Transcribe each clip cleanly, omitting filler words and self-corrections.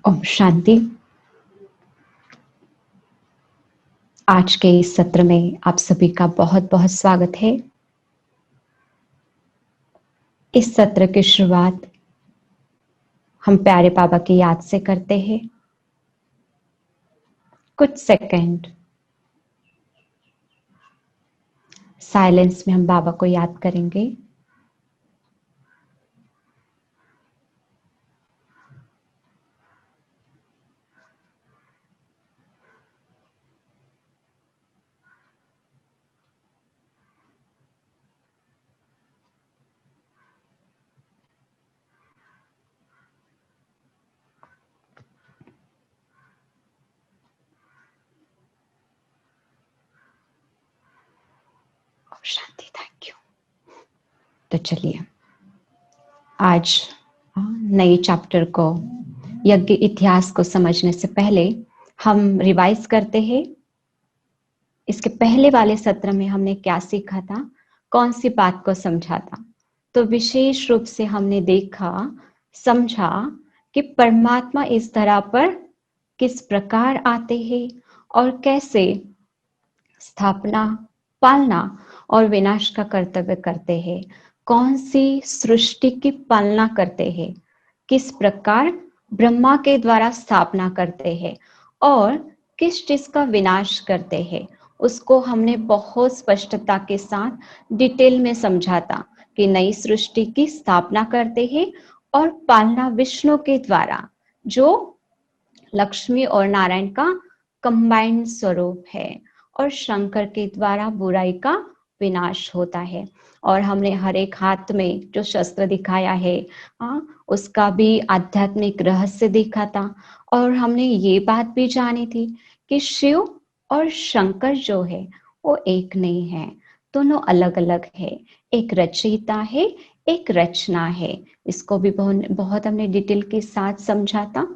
ओम शांति। आज के इस सत्र में आप सभी का बहुत बहुत स्वागत है। इस सत्र की शुरुआत हम प्यारे बाबा की याद से करते हैं। कुछ सेकंड साइलेंस में हम बाबा को याद करेंगे। ओम शांति। Thank you. तो चलिए आज नए चैप्टर को, यज्ञ इतिहास को समझने से पहले हम रिवाइज करते हैं। इसके पहले वाले सत्र में हमने क्या सीखा था, कौन सी बात को समझा था। तो विशेष रूप से हमने देखा, समझा कि परमात्मा इस धरा पर किस प्रकार आते हैं और कैसे स्थापना, पालना और विनाश का कर्तव्य करते हैं। कौन सी सृष्टि की पालना करते हैं, किस प्रकार ब्रह्मा के द्वारा स्थापना करते हैं और किस चीज का विनाश करते हैं। उसको हमने बहुत स्पष्टता के साथ डिटेल में समझा था कि नई सृष्टि की स्थापना करते हैं और पालना विष्णु के द्वारा, जो लक्ष्मी और नारायण का कंबाइंड स्वरूप है, और शंकर के द्वारा बुराई का विनाश होता है। और हमने हर एक हाथ में जो शस्त्र दिखाया है, उसका भी आध्यात्मिक रहस्य देखा था। और हमने ये बात भी जानी थी कि शिव और शंकर जो है वो एक नहीं है, दोनों अलग अलग है। एक रचयिता है, एक रचना है। इसको भी बहुत हमने डिटेल के साथ समझा था।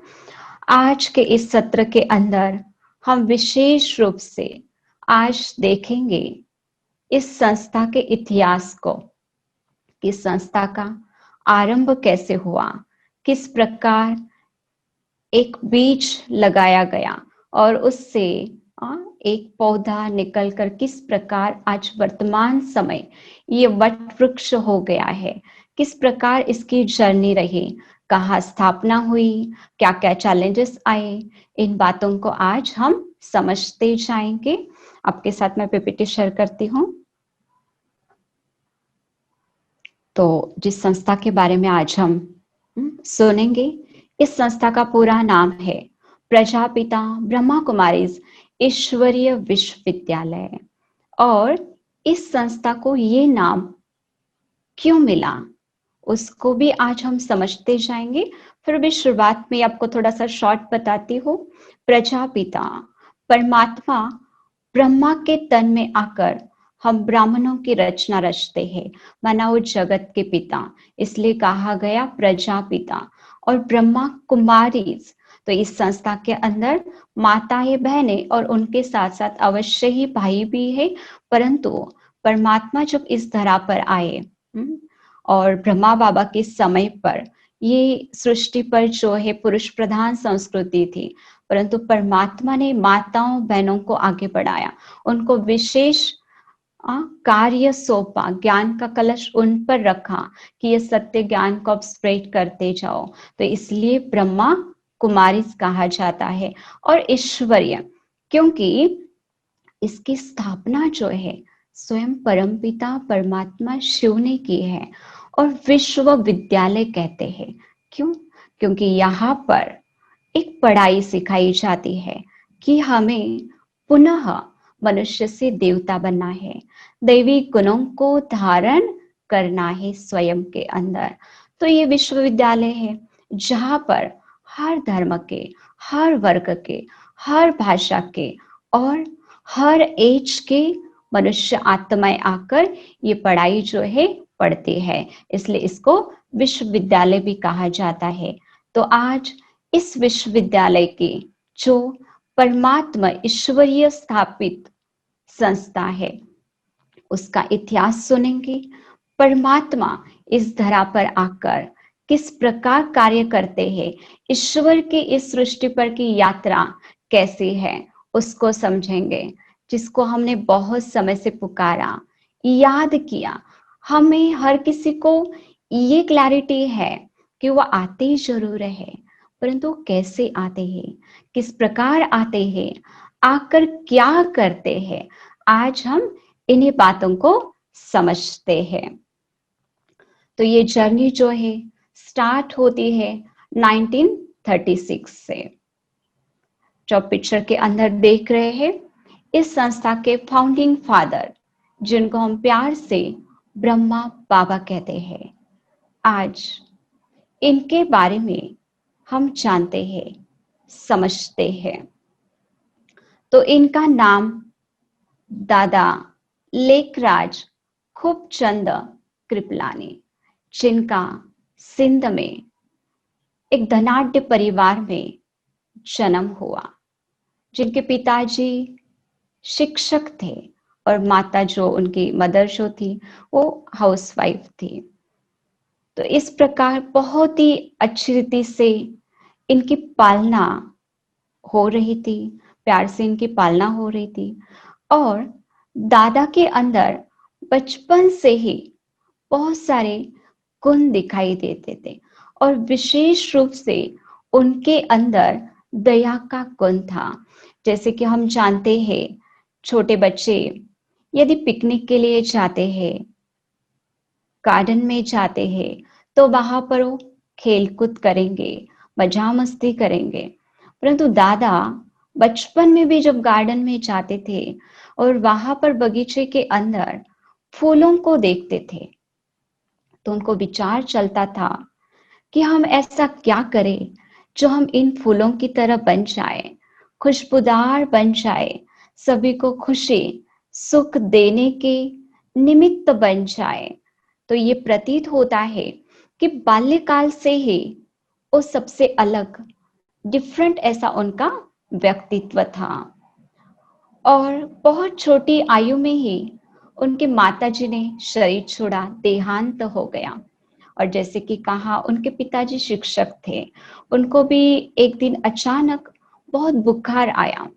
आज के इस सत्र के अंदर हम विशेष रूप से आज देखेंगे इस संस्था के इतिहास को, इस संस्था का आरंभ कैसे हुआ, किस प्रकार एक बीज लगाया गया और उससे एक पौधा निकलकर किस प्रकार आज वर्तमान समय ये वट वृक्ष हो गया है, किस प्रकार इसकी जर्नी रही, कहाँ स्थापना हुई, क्या क्या चैलेंजेस आए। इन बातों को आज हम समझते जाएंगे। आपके साथ मैं पीपीटी शेयर करती हूँ। तो जिस संस्था के बारे में आज हम सुनेंगे, इस संस्था का पूरा नाम है प्रजापिता ब्रह्मा कुमारीज ईश्वरीय विश्वविद्यालय। और इस संस्था को ये नाम क्यों मिला, उसको भी आज हम समझते जाएंगे। फिर भी शुरुआत में आपको थोड़ा सा शॉर्ट बताती हूँ। प्रजापिता परमात्मा ब्रह्मा के तन में आकर हम ब्राह्मणों की रचना रचते हैं, माना वो जगत के पिता, इसलिए कहा गया प्रजापिता। और ब्रह्मा कुमारी, तो इस संस्था के अंदर माताएं बहनें और उनके साथ साथ अवश्य ही भाई भी है। परंतु परमात्मा जब इस धरा पर आए और ब्रह्मा बाबा के समय पर ये सृष्टि पर जो है पुरुष प्रधान संस्कृति थी, परंतु परमात्मा ने माताओं बहनों को आगे बढ़ाया, उनको विशेष कार्य सौंपा, ज्ञान का कलश उन पर रखा कि ये सत्य ज्ञान को आप स्प्रेड करते जाओ। तो इसलिए ब्रह्मा कुमारी कहा जाता है। और ईश्वरीय क्योंकि इसकी स्थापना जो है स्वयं परमपिता परमात्मा शिव ने की है। और विश्वविद्यालय कहते हैं क्यों, क्योंकि यहाँ पर एक पढ़ाई सिखाई जाती है कि हमें पुनः मनुष्य से देवता बनना है, दैवी गुणों को धारण करना है स्वयं के अंदर। तो ये विश्वविद्यालय है जहाँ पर हर धर्म के, हर वर्ग के, हर भाषा के और हर एज के मनुष्य आत्माएं आकर ये पढ़ाई जो है पढ़ती है, इसलिए इसको विश्वविद्यालय भी कहा जाता है। तो आज इस विश्वविद्यालय की जो परमात्मा ईश्वरीय स्थापित संस्था है उसका इतिहास सुनेंगे। परमात्मा इस धरा पर आकर किस प्रकार कार्य करते हैं, ईश्वर की इस सृष्टि पर की यात्रा कैसी है उसको समझेंगे। जिसको हमने बहुत समय से पुकारा, याद किया, हमें हर किसी को ये क्लैरिटी है कि वो आते जरूर है, परंतु कैसे आते हैं, किस प्रकार आते हैं, आकर क्या करते हैं, आज हम इन्हीं बातों को समझते हैं। तो ये जर्नी जो है स्टार्ट होती है 1936 से। जो पिक्चर के अंदर देख रहे हैं, इस संस्था के फाउंडिंग फादर, जिनको हम प्यार से ब्रह्मा बाबा कहते हैं, आज इनके बारे में हम जानते हैं, समझते हैं। तो इनका नाम दादा लेखराज खूबचंद कृपलानी, जिनका सिंध में एक धनाढ्य परिवार में जन्म हुआ, जिनके पिताजी शिक्षक थे और माता जो उनकी मदर जो थी वो हाउसवाइफ थी। तो इस प्रकार बहुत ही अच्छी रीति से इनकी पालना हो रही थी, प्यार से इनकी पालना हो रही थी। और दादा के अंदर बचपन से ही बहुत सारे गुण दिखाई देते थे और विशेष रूप से उनके अंदर दया का गुण था। जैसे कि हम जानते हैं, छोटे बच्चे यदि पिकनिक के लिए जाते हैं, गार्डन में जाते हैं, तो वहां पर वो खेल कूद करेंगे, मजा मस्ती करेंगे। परंतु दादा बचपन में भी जब गार्डन में जाते थे और वहां पर बगीचे के अंदर फूलों को देखते थे, तो उनको विचार चलता था कि हम ऐसा क्या करें जो हम इन फूलों की तरह बन जाए, खुशबूदार बन जाए, सभी को खुशी सुख देने के निमित्त बन जाए। तो ये प्रतीत होता है कि बाल्यकाल से ही वो सबसे अलग, डिफरेंट ऐसा उनका व्यक्तित्व था। और बहुत छोटी आयु में ही उनके माताजी ने शरीर छोड़ा, देहांत हो गया। और जैसे कि कहा, उनके पिताजी शिक्षक थे, उनको भी एक दिन अचानक बहुत बुखार आया।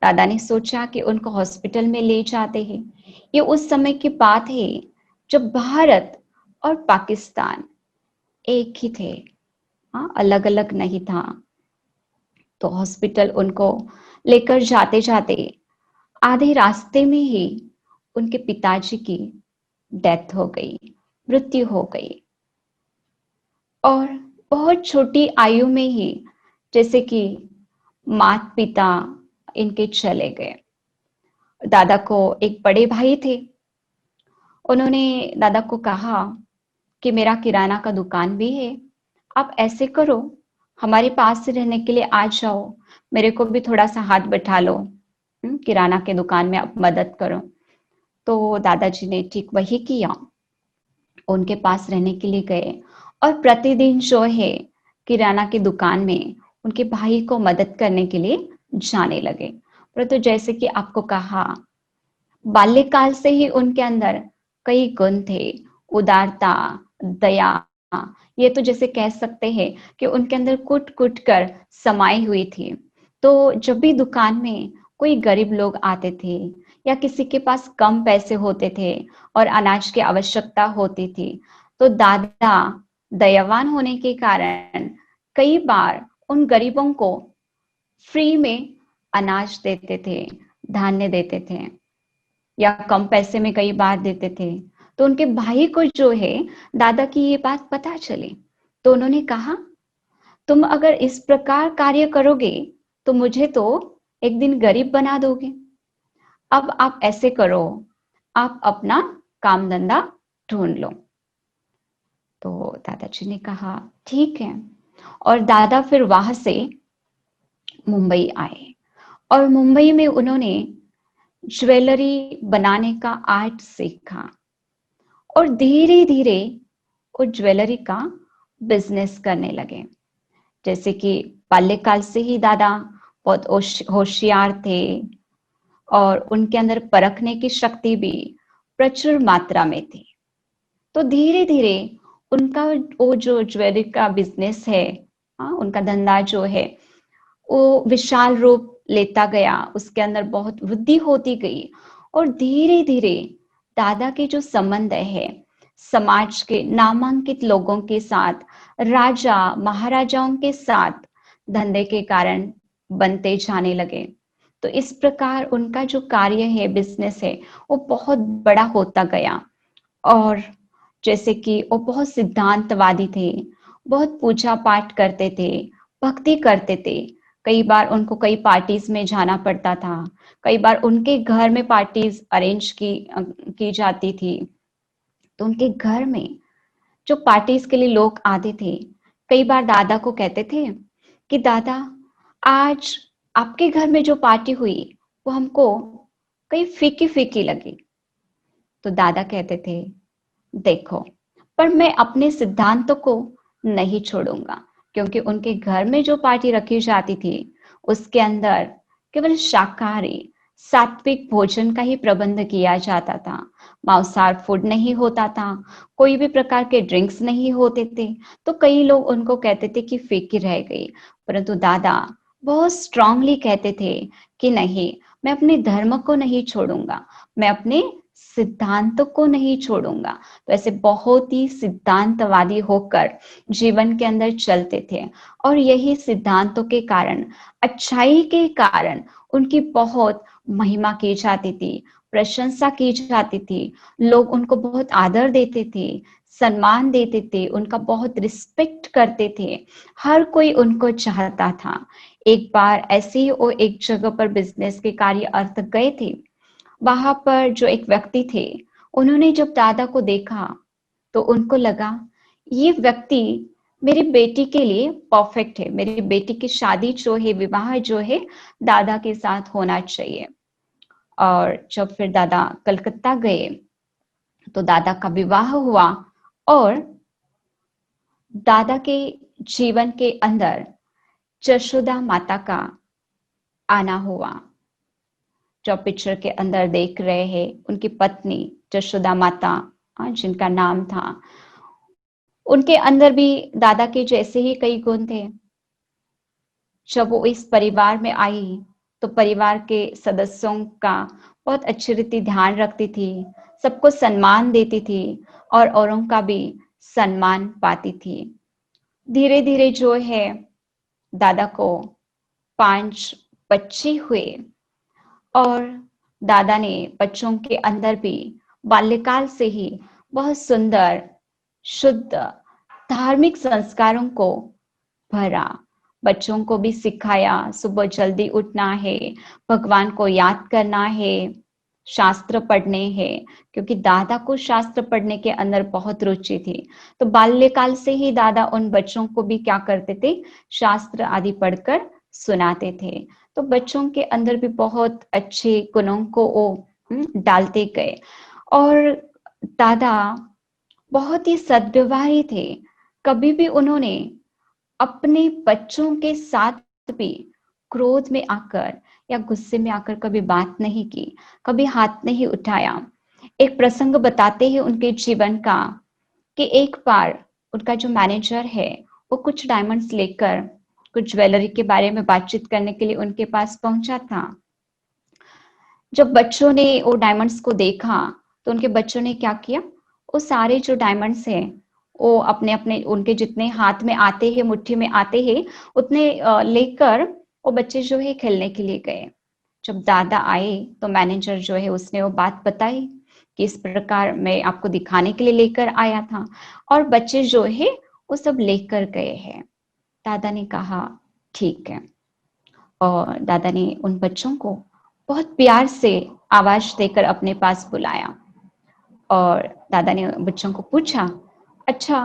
दादा ने सोचा कि उनको हॉस्पिटल में ले जाते हैं। ये उस समय की बात है जब भारत और पाकिस्तान एक ही थे, हाँ, अलग अलग नहीं था। तो हॉस्पिटल उनको लेकर जाते जाते आधे रास्ते में ही उनके पिताजी की डेथ हो गई, मृत्यु हो गई। और बहुत छोटी आयु में ही जैसे कि माता पिता इनके चले गए। दादा को एक बड़े भाई थे, उन्होंने दादा को कहा कि मेरा किराना का दुकान भी है, आप ऐसे करो, हमारे पास से रहने के लिए आ जाओ, मेरे को भी थोड़ा सा हाथ बैठा लो, किराना के दुकान में आप मदद करो। तो दादाजी ने ठीक वही किया, उनके पास रहने के लिए गए और प्रतिदिन जो है किराना की दुकान में उनके भाई को मदद करने के लिए जाने लगे। परंतु जैसे कि आपको कहा, बाल्यकाल से ही उनके अंदर कई गुण थे, उदारता, दया। ये तो जैसे कह सकते हैं कि उनके अंदर कुट कुट कर समाई हुई थी। तो जब भी दुकान में कोई गरीब लोग आते थे या किसी के पास कम पैसे होते थे और अनाज की आवश्यकता होती थी, तो दादा दयावान होने के कारण कई बार उन गरीबों को फ्री में अनाज देते थे, धान्य देते थे, या कम पैसे में कई बार देते थे। तो उनके भाई को जो है दादा की ये बात पता चली, तो उन्होंने कहा, तुम अगर इस प्रकार कार्य करोगे तो मुझे तो एक दिन गरीब बना दोगे। अब आप ऐसे करो, आप अपना काम धंधा ढूंढ लो। तो दादाजी ने कहा ठीक है। और दादा फिर वहां से मुंबई आए और मुंबई में उन्होंने ज्वेलरी बनाने का आर्ट सीखा और धीरे धीरे वो ज्वेलरी का बिजनेस करने लगे। जैसे कि बाल्यकाल से ही दादा बहुत होशियार थे और उनके अंदर परखने की शक्ति भी प्रचुर मात्रा में थी। तो धीरे धीरे उनका वो जो ज्वेलरी का बिजनेस है, हाँ, उनका धंधा जो है वो विशाल रूप लेता गया, उसके अंदर बहुत वृद्धि होती गई। और धीरे धीरे दादा के जो संबंध है समाज के नामांकित लोगों के साथ, राजा महाराजाओं के साथ धंधे के कारण बनते जाने लगे। तो इस प्रकार उनका जो कार्य है, बिजनेस है, वो बहुत बड़ा होता गया। और जैसे कि वो बहुत सिद्धांतवादी थे, बहुत पूजा पाठ करते थे, भक्ति करते थे। कई बार उनको कई पार्टीज में जाना पड़ता था, कई बार उनके घर में पार्टीज अरेंज की जाती थी। तो उनके घर में जो पार्टीज के लिए लोग आते थे, कई बार दादा को कहते थे कि दादा, आज आपके घर में जो पार्टी हुई वो हमको कई फीकी फीकी लगी। तो दादा कहते थे, देखो, पर मैं अपने सिद्धांतों को नहीं छोड़ूंगा, क्योंकि उनके घर में जो पार्टी रखी जाती थी उसके अंदर केवल शाकाहारी सात्विक भोजन का ही प्रबंध किया जाता था। मांसाहार फूड नहीं होता था, कोई भी प्रकार के ड्रिंक्स नहीं होते थे। तो कई लोग उनको कहते थे कि फीकी रह गई, परंतु दादा बहुत स्ट्रांगली कहते थे कि नहीं, मैं अपने धर्म को नहीं छोड़ूंगा, मैं अपने सिद्धांतों को नहीं छोड़ूंगा। तो ऐसे बहुत ही सिद्धांतवादी होकर जीवन के अंदर चलते थे। और यही सिद्धांतों के कारण, अच्छाई के कारण उनकी बहुत महिमा की जाती थी, प्रशंसा की जाती थी। लोग उनको बहुत आदर देते थे, सम्मान देते थे, उनका बहुत रिस्पेक्ट करते थे। हर कोई उनको चाहता था। एक बार ऐसे ही वो एक जगह पर बिजनेस के कार्य अर्थ गए थे। वहां पर जो एक व्यक्ति थे, उन्होंने जब दादा को देखा तो उनको लगा ये व्यक्ति मेरी बेटी के लिए परफेक्ट है, मेरी बेटी की शादी जो है, विवाह जो है, दादा के साथ होना चाहिए। और जब फिर दादा कलकत्ता गए तो दादा का विवाह हुआ। और दादा के जीवन के अंदर जशोदा माता का आना हुआ। जो पिक्चर के अंदर देख रहे हैं, उनकी पत्नी जशोदा माता, जिनका नाम था, उनके अंदर भी दादा के जैसे ही कई गुण थे। जब वो इस परिवार में आई तो परिवार के सदस्यों का बहुत अच्छी रीति ध्यान रखती थी, सबको सम्मान देती थी और औरों का भी सम्मान पाती थी। धीरे धीरे जो है दादा को 5 बच्चे हुए। और दादा ने बच्चों के अंदर भी बाल्यकाल से ही बहुत सुंदर, शुद्ध धार्मिक संस्कारों को भरा। बच्चों को भी सिखाया सुबह जल्दी उठना है, भगवान को याद करना है, शास्त्र पढ़ने हैं, क्योंकि दादा को शास्त्र पढ़ने के अंदर बहुत रुचि थी। तो बाल्यकाल से ही दादा उन बच्चों को भी क्या करते थे, शास्त्र आदि पढ़कर सुनाते थे। तो बच्चों के अंदर भी बहुत अच्छे गुणों को वो डालते गए। और दादा बहुत ही सद्व्यवहारी थे। कभी भी उन्होंने अपने बच्चों के साथ भी क्रोध में आकर या गुस्से में आकर कभी बात नहीं की, कभी हाथ नहीं उठाया। एक प्रसंग बताते हैं उनके जीवन का कि एक बार उनका जो मैनेजर है वो कुछ डायमंड्स लेकर कुछ ज्वेलरी के बारे में बातचीत करने के लिए उनके पास पहुंचा था। जब बच्चों ने वो डायमंड्स को देखा तो उनके बच्चों ने क्या किया, वो सारे जो डायमंड्स हैं वो अपने अपने उनके जितने हाथ में आते हैं, मुट्ठी में आते हैं, उतने लेकर वो बच्चे जो है खेलने के लिए गए। जब दादा आए तो मैनेजर जो है उसने वो बात बताई कि इस प्रकार मैं आपको दिखाने के लिए लेकर आया था, और बच्चे जो है वो सब लेकर गए हैं। दादा ने कहा ठीक है। और दादा ने उन बच्चों को बहुत प्यार से आवाज देकर अपने पास बुलाया। और दादा ने बच्चों को पूछा, अच्छा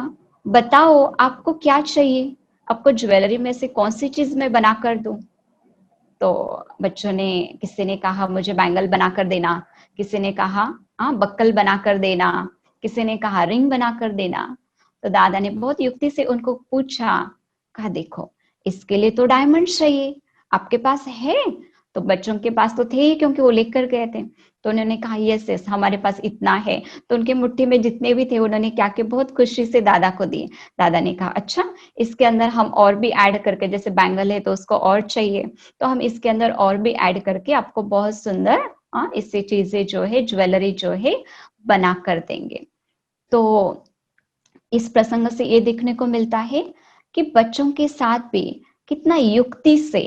बताओ आपको क्या चाहिए, आपको ज्वेलरी में से कौन सी चीज मैं बना कर दूं। तो बच्चों ने, किसी ने कहा मुझे बैंगल बना कर देना, किसी ने कहा हाँ बक्कल बना कर देना, किसी ने कहा रिंग बना कर देना। तो दादा ने बहुत युक्ति से उनको पूछा, कहा देखो इसके लिए तो डायमंड चाहिए, आपके पास है तो बच्चों के पास तो थे ही, क्योंकि वो लेकर गए थे। तो उन्होंने कहा यस यस हमारे पास इतना है। तो उनके मुट्ठी में जितने भी थे उन्होंने क्या किया, बहुत खुशी से दादा को दिए। दादा ने कहा अच्छा, इसके अंदर हम और भी ऐड करके, जैसे बैंगल है तो उसको और चाहिए, तो हम इसके अंदर और भी ऐड करके आपको बहुत सुंदर इससे चीजें जो है, ज्वेलरी जो है बना कर देंगे। तो इस प्रसंग से ये देखने को मिलता है कि बच्चों के साथ भी कितना युक्ति से,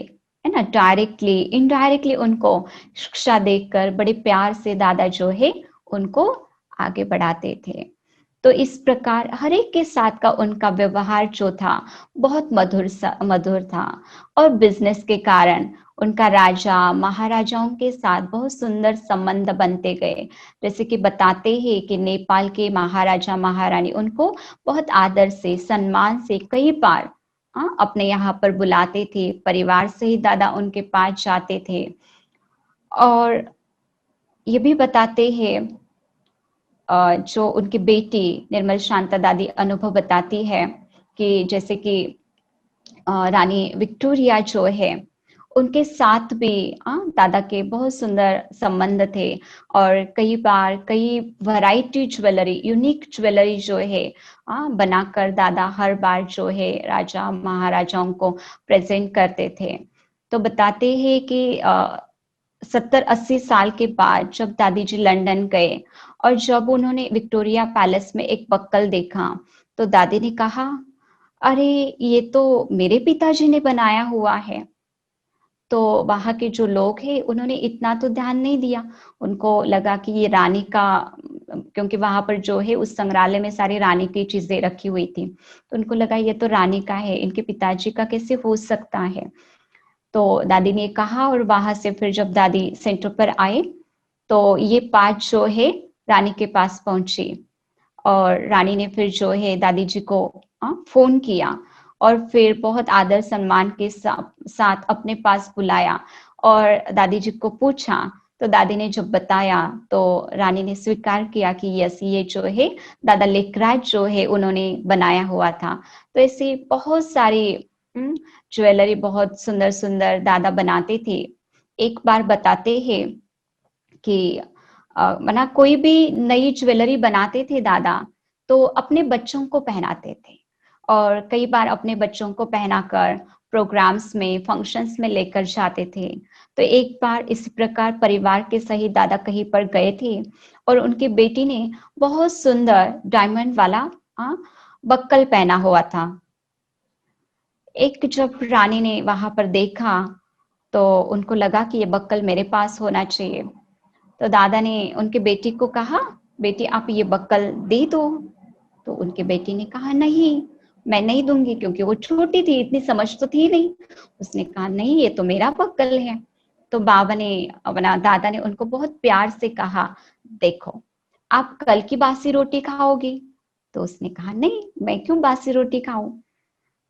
है ना, डायरेक्टली इनडायरेक्टली उनको शिक्षा देकर बड़े प्यार से दादा जो है उनको आगे बढ़ाते थे। तो इस प्रकार हर एक के साथ का उनका व्यवहार जो था बहुत मधुर था। और बिजनेस के कारण उनका राजा महाराजाओं के साथ बहुत सुंदर संबंध बनते गए। जैसे कि बताते हैं कि नेपाल के महाराजा महारानी उनको बहुत आदर से, सम्मान से कई बार अपने यहाँ पर बुलाते थे। परिवार से ही दादा उनके पास जाते थे। और ये भी बताते हैं, जो उनकी बेटी निर्मल शांता दादी अनुभव बताती है कि जैसे कि रानी विक्टोरिया जो है उनके साथ भी दादा के बहुत सुंदर संबंध थे। और कई बार कई वैरायटी ज्वेलरी, यूनिक ज्वेलरी जो है बनाकर दादा हर बार जो है राजा महाराजाओं को प्रेजेंट करते थे। तो बताते हैं कि 70-80 साल के बाद जब दादी जी लंदन गए और जब उन्होंने विक्टोरिया पैलेस में एक बक्कल देखा, तो दादी ने कहा अरे ये तो मेरे पिताजी ने बनाया हुआ है। तो वहां के जो लोग हैं उन्होंने इतना तो ध्यान नहीं दिया। उनको लगा कि ये रानी का, क्योंकि वहां पर जो है उस संग्रहालय में सारी रानी की चीजें रखी हुई थी, तो उनको लगा ये तो रानी का है, इनके पिताजी का कैसे हो सकता है। तो दादी ने कहा, और वहां से फिर जब दादी सेंटर पर आए तो ये बात जो है रानी के पास पहुंची। और रानी ने फिर जो है दादी जी को फोन किया और फिर बहुत आदर सम्मान के साथ अपने पास बुलाया और दादी जी को पूछा। तो दादी ने जब बताया तो रानी ने स्वीकार किया कि यस, ये जो है दादा लेखराज जो है उन्होंने बनाया हुआ था। तो ऐसे बहुत सारी ज्वेलरी बहुत सुंदर सुंदर दादा बनाते थे। एक बार बताते हैं कि मना कोई भी नई ज्वेलरी बनाते थे दादा तो अपने बच्चों को पहनाते थे, और कई बार अपने बच्चों को पहनाकर प्रोग्राम्स में, फंक्शंस में लेकर जाते थे। तो एक बार इसी प्रकार परिवार के सहित दादा कहीं पर गए थे और उनकी बेटी ने बहुत सुंदर डायमंड वाला बक्कल पहना हुआ था। एक जब रानी ने वहां पर देखा तो उनको लगा कि ये बक्कल मेरे पास होना चाहिए। तो दादा ने उनके बेटी को कहा, बेटी आप ये बक्कल दे दो। तो उनके बेटी ने कहा नहीं, मैं नहीं दूंगी, क्योंकि वो छोटी थी, इतनी समझ तो थी नहीं। उसने कहा नहीं, ये तो मेरा बक्कल है। तो बाबा ने, अपना दादा ने उनको बहुत प्यार से कहा, देखो आप कल की बासी रोटी खाओगी। तो उसने कहा नहीं, मैं क्यों बासी रोटी खाऊं।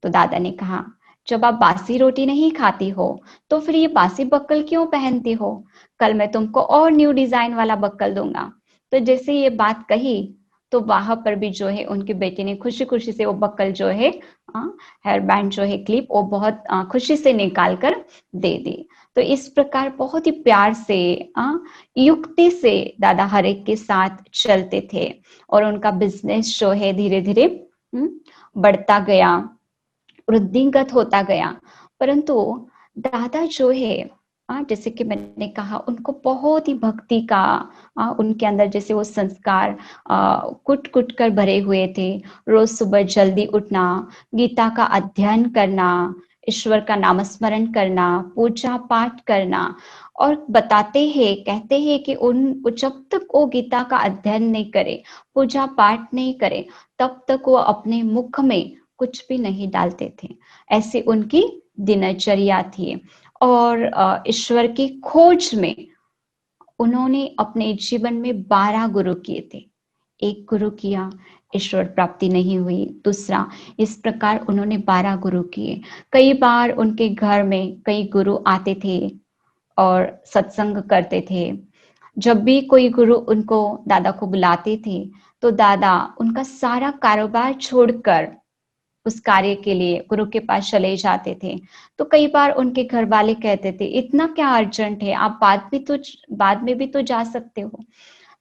तो दादा ने कहा जब आप बासी रोटी नहीं खाती हो तो फिर ये बासी बक्कल क्यों पहनती हो, कल मैं तुमको और न्यू डिजाइन वाला बक्कल दूंगा। तो जैसे ये बात कही तो वहां पर भी जो है उनके बेटे ने खुशी खुशी से वो बक्कल जो है, हेयर बैंड जो है, क्लिप, वो बहुत खुशी से निकाल कर दे दी। तो इस प्रकार बहुत ही प्यार से, युक्ति से दादा हर एक के साथ चलते थे और उनका बिजनेस जो है धीरे धीरे बढ़ता गया, वृद्धिंगत होता गया। परंतु दादा जो है, जैसे कि मैंने कहा, उनको बहुत ही भक्ति का, उनके अंदर जैसे वो संस्कार कुट कुट कर भरे हुए थे। रोज सुबह जल्दी उठना, गीता का अध्ययन करना, ईश्वर का नामस्मरण करना, पूजा पाठ करना। और बताते हैं, कहते हैं कि उन जब तक वो गीता का अध्ययन नहीं करे, पूजा पाठ नहीं करे, तब तक वो अपने मुख में कुछ भी नहीं डालते थे। ऐसी उनकी दिनचर्या थी। और ईश्वर की खोज में उन्होंने अपने जीवन में 12 गुरु किए थे। एक गुरु किया, ईश्वर प्राप्ति नहीं हुई, दूसरा, इस प्रकार उन्होंने 12 गुरु किए। कई बार उनके घर में कई गुरु आते थे और सत्संग करते थे। जब भी कोई गुरु उनको, दादा को बुलाते थे तो दादा उनका सारा कारोबार छोड़कर उस कार्य के लिए गुरु के पास चले जाते थे, तो कई बार उनके घर वाले कहते थे, इतना क्या अर्जेंट है, आप बाद में भी तो जा सकते हो।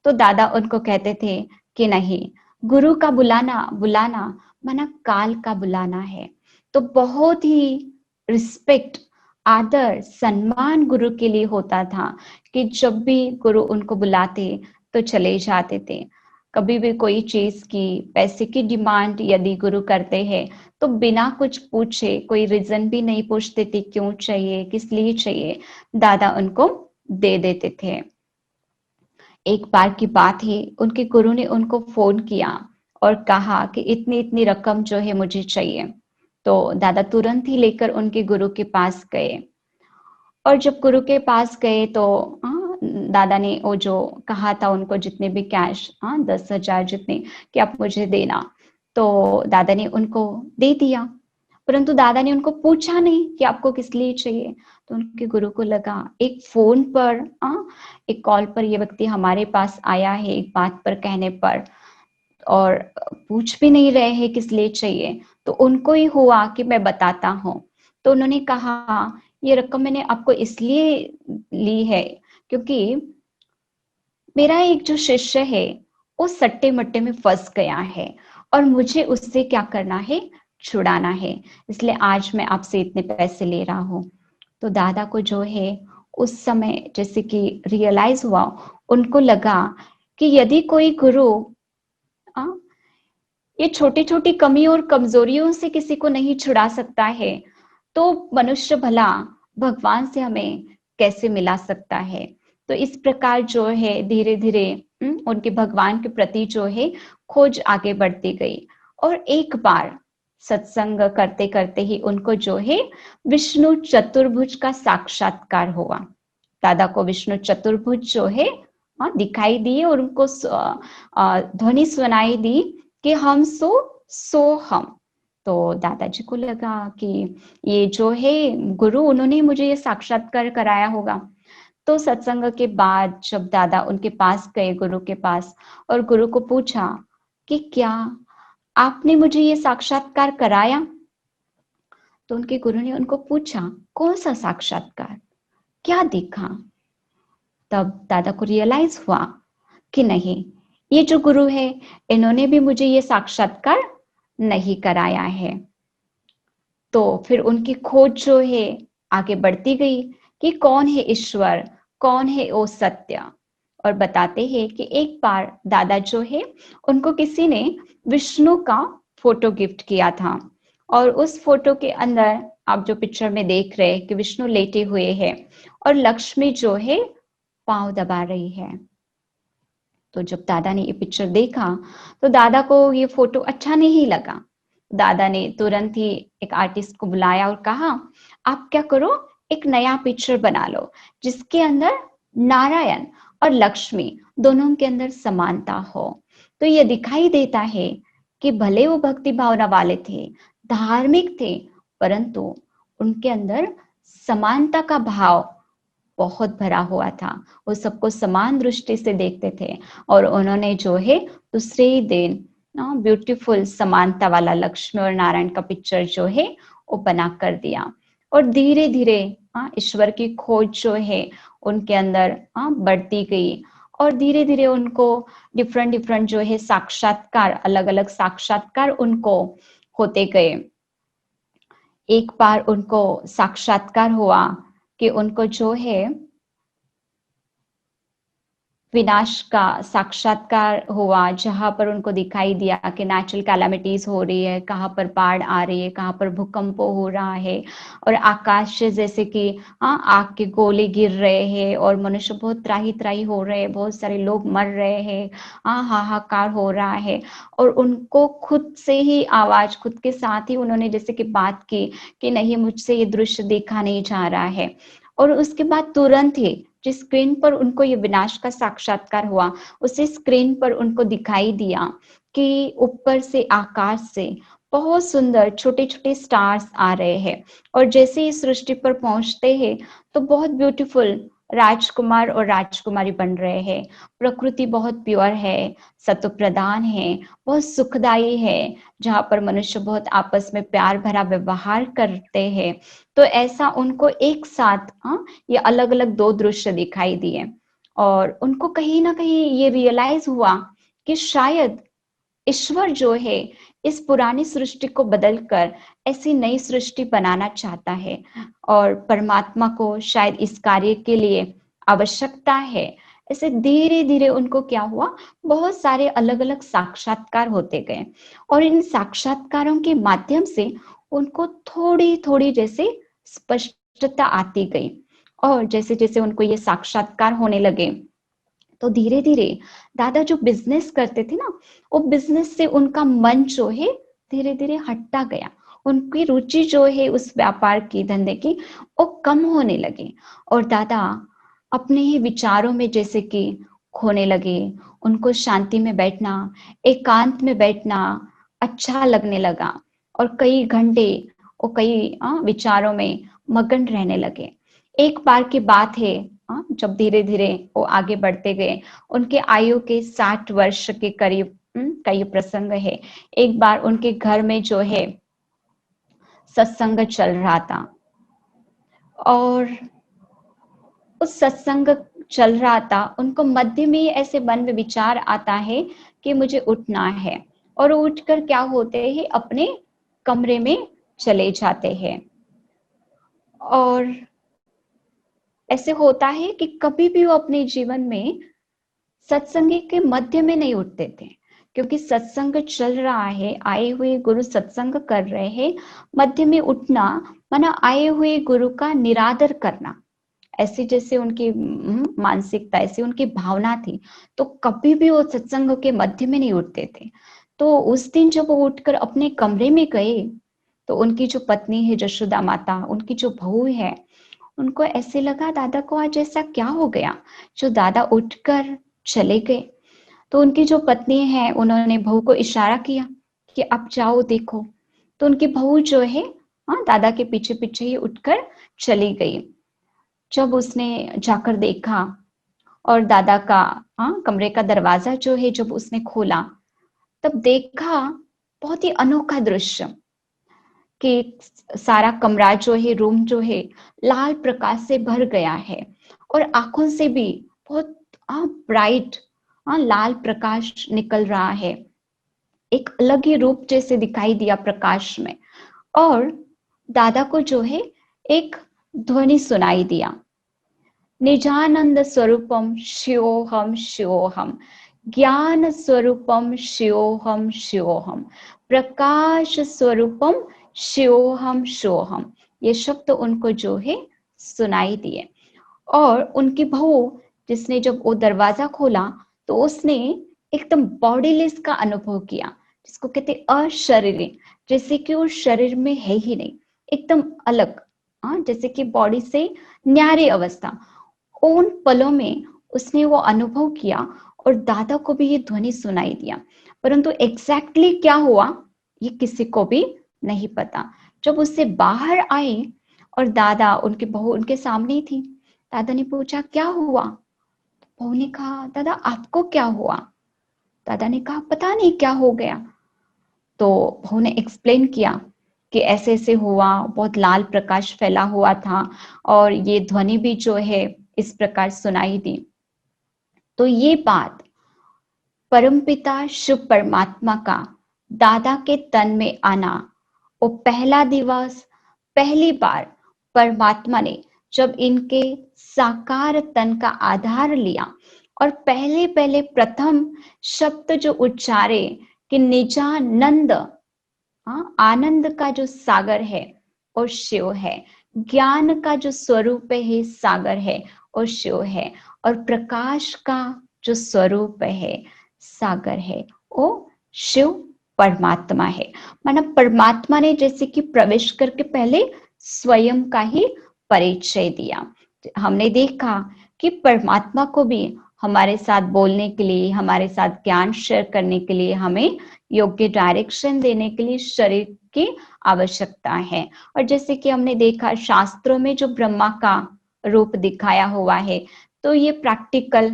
तो दादा उनको कहते थे कि नहीं, गुरु का बुलाना बुलाना माना काल का बुलाना है। तो बहुत ही रिस्पेक्ट, आदर, सम्मान गुरु के लिए होता था कि जब भी गुरु उनको बुलाते तो चले जाते थे। कभी भी कोई चीज की, पैसे की डिमांड यदि गुरु करते हैं तो बिना कुछ पूछे, कोई रीजन भी नहीं पूछते थे क्यों चाहिए, किस लिए चाहिए, दादा उनको दे देते थे। एक बार की बात है, उनके गुरु ने उनको फोन किया और कहा कि इतनी इतनी रकम जो है मुझे चाहिए। तो दादा तुरंत ही लेकर उनके गुरु के पास गए, और जब गुरु के पास गए तो दादा ने वो जो कहा था उनको, जितने भी कैश 10,000 जितने कि आप मुझे देना, तो दादा ने उनको दे दिया। परंतु दादा ने उनको पूछा नहीं कि आपको किस लिए चाहिए। तो उनके गुरु को लगा एक फोन पर, एक कॉल पर ये व्यक्ति हमारे पास आया है एक बात पर कहने पर, और पूछ भी नहीं रहे हैं किस लिए चाहिए। तो उनको ही हुआ कि मैं बताता हूँ। तो उन्होंने कहा, ये रकम मैंने आपको इसलिए ली है क्योंकि मेरा एक जो शिष्य है वो सट्टे मट्टे में फंस गया है और मुझे उससे क्या करना है, छुड़ाना है, इसलिए आज मैं आपसे इतने पैसे ले रहा हूँ। तो दादा को जो है उस समय जैसे कि रियलाइज हुआ, उनको लगा कि यदि कोई गुरु आ, ये छोटी छोटी कमी और कमजोरियों से किसी को नहीं छुड़ा सकता है, तो मनुष्य भला भगवान से हमें कैसे मिला सकता है। तो इस प्रकार जो है धीरे धीरे उनके भगवान के प्रति जो है खोज आगे बढ़ती गई। और एक बार सत्संग करते करते ही उनको जो है विष्णु चतुर्भुज का साक्षात्कार हुआ। दादा को विष्णु चतुर्भुज जो है दिखाई दिए और उनको ध्वनि सुनाई दी कि हम सो हम। तो दादाजी को लगा कि ये जो है गुरु, उन्होंने मुझे ये साक्षात्कार कराया होगा। तो सत्संग के बाद जब दादा उनके पास गए, गुरु के पास, और गुरु को पूछा कि क्या आपने मुझे ये साक्षात्कार कराया। तो उनके गुरु ने उनको पूछा, कौन सा साक्षात्कार, क्या देखा। तब दादा को रियलाइज हुआ कि नहीं, ये जो गुरु है इन्होंने भी मुझे ये साक्षात्कार नहीं कराया है। तो फिर उनकी खोज जो है आगे बढ़ती गई कि कौन है ईश्वर, कौन है वो सत्य। और बताते हैं कि एक बार दादा जो है उनको किसी ने विष्णु का फोटो गिफ्ट किया था, और उस फोटो के अंदर आप जो पिक्चर में देख रहे हैं कि विष्णु लेटे हुए हैं और लक्ष्मी जो है पांव दबा रही है। तो जब दादा ने ये पिक्चर देखा तो दादा को ये फोटो अच्छा नहीं लगा। दादा ने तुरंत ही एक आर्टिस्ट को बुलाया और कहा, आप क्या करो, एक नया पिक्चर बना लो जिसके अंदर नारायण और लक्ष्मी दोनों के अंदर समानता हो। तो ये दिखाई देता है कि भले वो भक्ति भावना वाले थे, धार्मिक थे, परंतु उनके अंदर समानता का भाव बहुत भरा हुआ था। वो सबको समान दृष्टि से देखते थे, और उन्होंने जो है दूसरे ही दिन ब्यूटीफुल समानता वाला लक्ष्मी और नारायण का पिक्चर जो है वो बना कर दिया। और धीरे धीरे ईश्वर की खोज जो है उनके अंदर बढ़ती गई, और धीरे धीरे उनको डिफरेंट डिफरेंट जो है साक्षात्कार, अलग अलग साक्षात्कार उनको होते गए। एक बार उनको साक्षात्कार हुआ कि उनको जो है विनाश का साक्षात्कार हुआ, जहां पर उनको दिखाई दिया कि नेचुरल कैलामिटीज हो रही है, कहाँ पर बाढ़ आ रही है, कहाँ पर भूकंप हो रहा है, और आकाश से जैसे कि आग के गोले गिर रहे हैं और मनुष्य बहुत त्राही त्राही हो रहे हैं, बहुत सारे लोग मर रहे हैं, हाहाकार हो रहा है। और उनको खुद से ही आवाज, खुद के साथ ही उन्होंने जैसे कि बात की कि नहीं, मुझसे ये दृश्य देखा नहीं जा रहा है। और उसके बाद तुरंत ही जिस स्क्रीन पर उनको ये विनाश का साक्षात्कार हुआ, उसी स्क्रीन पर उनको दिखाई दिया कि ऊपर से, आकाश से बहुत सुंदर छोटे छोटे स्टार्स आ रहे हैं, और जैसे ही सृष्टि पर पहुंचते हैं तो बहुत ब्यूटीफुल राजकुमार और राजकुमारी बन रहे हैं। प्रकृति बहुत प्योर है, सत्व प्रधान है, बहुत सुखदाई है, जहाँ पर मनुष्य बहुत आपस में प्यार भरा व्यवहार करते हैं। तो ऐसा उनको एक साथ ये अलग अलग दो दृश्य दिखाई दिए और उनको कहीं ना कहीं ये रियलाइज हुआ कि शायद ईश्वर जो है इस पुरानी सृष्टि को बदलकर ऐसी नई सृष्टि बनाना चाहता है और परमात्मा को शायद इस कार्य के लिए आवश्यकता है। ऐसे धीरे धीरे उनको क्या हुआ, बहुत सारे अलग अलग साक्षात्कार होते गए और इन साक्षात्कारों के माध्यम से उनको थोड़ी थोड़ी जैसे स्पष्टता आती गई। और जैसे जैसे उनको ये साक्षात्कार होने लगे तो धीरे धीरे दादा जो बिजनेस करते थे ना, वो बिजनेस से उनका मन जो है धीरे धीरे हटता गया। उनकी रुचि जो है उस व्यापार की, धंधे की, वो कम होने लगी और दादा अपने ही विचारों में जैसे कि खोने लगे। उनको शांति में बैठना, एकांत में बैठना अच्छा लगने लगा और कई घंटे वो कई विचारों में मगन रहने लगे। एक बार की बात है, जब धीरे धीरे वो आगे बढ़ते गए, उनके आयु के 60 वर्ष के करीब का ये प्रसंग है। एक बार उनके घर में जो है सत्संग चल रहा था और उस सत्संग चल रहा था, उनको मध्य में ऐसे मन में विचार आता है कि मुझे उठना है और उठकर क्या होते हैं, अपने कमरे में चले जाते हैं। और ऐसे होता है कि कभी भी वो अपने जीवन में सत्संग के मध्य में नहीं उठते थे, क्योंकि सत्संग चल रहा है, आए हुए गुरु सत्संग कर रहे हैं। मध्य में उठना माना आए हुए गुरु का निरादर करना, ऐसी जैसे उनकी मानसिकता, ऐसी उनकी भावना थी। तो कभी भी वो सत्संग के मध्य में नहीं उठते थे। तो उस दिन जब वो उठकर अपने कमरे में गए तो उनकी जो पत्नी है जशोदा माता, उनकी जो बहू है, उनको ऐसे लगा दादा को आज ऐसा क्या हो गया जो दादा उठकर चले गए। तो उनकी जो पत्नी है उन्होंने बहू को इशारा किया कि आप जाओ देखो। तो उनकी बहू जो है दादा के पीछे पीछे ही उठकर चली गई। जब उसने जाकर देखा और दादा का कमरे का दरवाजा जो है जब उसने खोला, तब देखा बहुत ही अनोखा दृश्य कि सारा कमरा जो है, रूम जो है, लाल प्रकाश से भर गया है और आंखों से भी बहुत ब्राइट लाल प्रकाश निकल रहा है। एक अलग ही रूप जैसे दिखाई दिया प्रकाश में। और दादा को जो है एक ध्वनि सुनाई दिया, निजानंद स्वरूपम शिवोहम शिवोहम, ज्ञान स्वरूपम शिवोहम शिवोहम, प्रकाश स्वरूपम शिवोहम शिवोहम। ये शब्द उनको जो है सुनाई दिए। और उनकी बहू जिसने जब वो दरवाजा खोला तो उसने एकदम बॉडीलेस का अनुभव किया, जिसको कहते अशरीरी, जैसे कि वो शरीर में है ही नहीं, एकदम अलग, जैसे कि बॉडी से न्यारी अवस्था। उन पलों में उसने वो अनुभव किया और दादा को भी ये ध्वनि सुनाई दिया, परंतु एग्जैक्टली क्या हुआ ये किसी को भी नहीं पता। जब उससे बाहर आए और दादा, उनकी बहू उनके सामने ही थी। दादा ने पूछा क्या हुआ? बहू ने कहा दादा आपको क्या हुआ? दादा ने कहा पता नहीं क्या हो गया। तो बहू ने एक्सप्लेन किया कि ऐसे ऐसे हुआ, बहुत लाल प्रकाश फैला हुआ था और ये ध्वनि भी जो है इस प्रकार सुनाई दी। तो ये बात परमपिता शिव परमात्मा का दादा के तन में आना, वो पहला दिवस, पहली बार परमात्मा ने जब इनके साकार तन का आधार लिया और पहले पहले प्रथम शब्द जो उच्चारे कि निजानंद, आनंद का जो सागर है और शिव है, ज्ञान का जो स्वरूप है सागर है और शिव है, और प्रकाश का जो स्वरूप है सागर है वो शिव परमात्मा है। माना परमात्मा ने जैसे कि प्रवेश करके पहले स्वयं का ही परिचय दिया। हमने देखा कि परमात्मा को भी हमारे साथ बोलने के लिए, हमारे साथ ज्ञान शेयर करने के लिए, हमें योग्य डायरेक्शन देने के लिए शरीर की आवश्यकता है। और जैसे कि हमने देखा शास्त्रों में जो ब्रह्मा का रूप दिखाया हुआ है। तो ये प्रैक्टिकल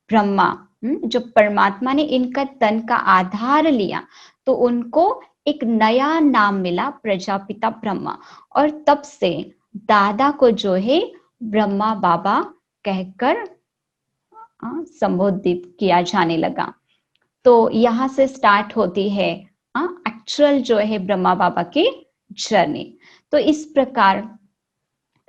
ब्रह्मा, जो परमात्मा ने इनका तन का आधार लिया तो उनको एक नया नाम मिला, प्रजापिता ब्रह्मा। और तब से दादा को जो है ब्रह्मा बाबा कहकर संबोधित किया जाने लगा। तो यहाँ से स्टार्ट होती है एक्चुअल जो है ब्रह्मा बाबा की जर्नी। तो इस प्रकार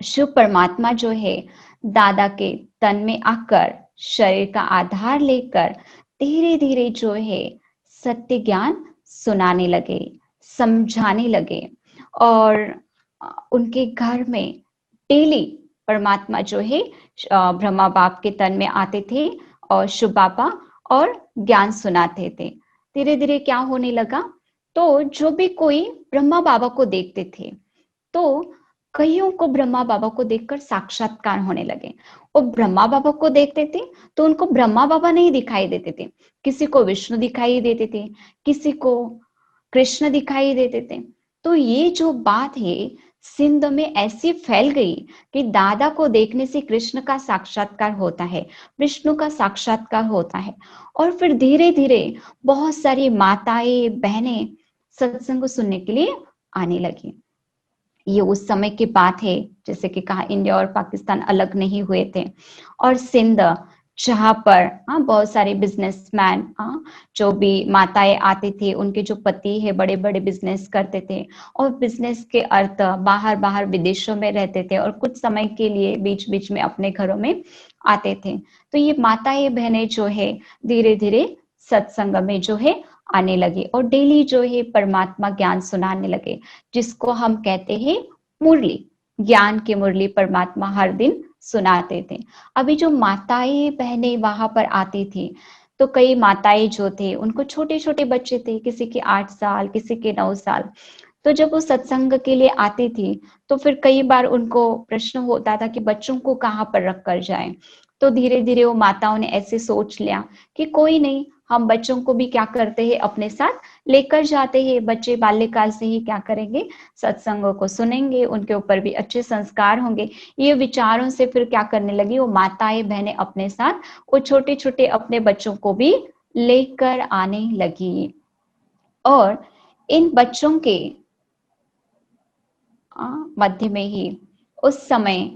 शिव परमात्मा जो है दादा के तन में आकर शरीर का आधार लेकर धीरे धीरे जो है सत्य ज्ञान सुनाने लगे, समझाने लगे। और उनके घर में डेली परमात्मा जो है ब्रह्मा बाप के तन में आते थे और शिव बाबा और ज्ञान सुनाते थे। धीरे धीरे क्या होने लगा, तो जो भी कोई ब्रह्मा बाबा को देखते थे तो कईयों को ब्रह्मा बाबा को देखकर साक्षात्कार होने लगे। और ब्रह्मा बाबा को देखते थे तो उनको ब्रह्मा बाबा नहीं दिखाई देते थे, किसी को विष्णु दिखाई देते थे, किसी को कृष्ण दिखाई देते थे। तो ये जो बात है सिंध में ऐसी फैल गई कि दादा को देखने से कृष्ण का साक्षात्कार होता है, विष्णु का साक्षात्कार होता है। और फिर धीरे धीरे बहुत सारी माताएं बहनें सत्संग सुनने के लिए आने लगी। ये उस समय की बात है, जैसे कि कहा इंडिया और पाकिस्तान अलग नहीं हुए थे। और सिंध जहां पर बहुत सारे बिजनेसमैन जो भी माताएं आते थे, उनके जो पति है बड़े बड़े बिजनेस करते थे और बिजनेस के अर्थ बाहर बाहर विदेशों में रहते थे और कुछ समय के लिए बीच बीच में अपने घरों में आते थे। तो ये माताएं बहनें जो है धीरे धीरे सत्संग में जो है आने लगे और डेली जो है परमात्मा ज्ञान सुनाने लगे, जिसको हम कहते हैं मुरली, ज्ञान की मुरली परमात्मा हर दिन सुनाते थे। अभी जो माताएं बहनें वहां पर आती थी तो कई माताएं जो थे उनको छोटे छोटे बच्चे थे, किसी के 8 साल, किसी के 9 साल। तो जब वो सत्संग के लिए आती थी तो फिर कई बार उनको प्रश्न होता था कि बच्चों को कहाँ पर रख कर जाएं। तो धीरे धीरे वो माताओं ने ऐसे सोच लिया कि कोई नहीं, हम बच्चों को भी क्या करते हैं अपने साथ लेकर जाते हैं। बच्चे बाल्यकाल से ही क्या करेंगे, सत्संगों को सुनेंगे, उनके ऊपर भी अच्छे संस्कार होंगे। ये विचारों से फिर क्या करने लगी वो माताएं बहनें अपने साथ वो छोटे छोटे अपने बच्चों को भी लेकर आने लगी। और इन बच्चों के मध्य में ही उस समय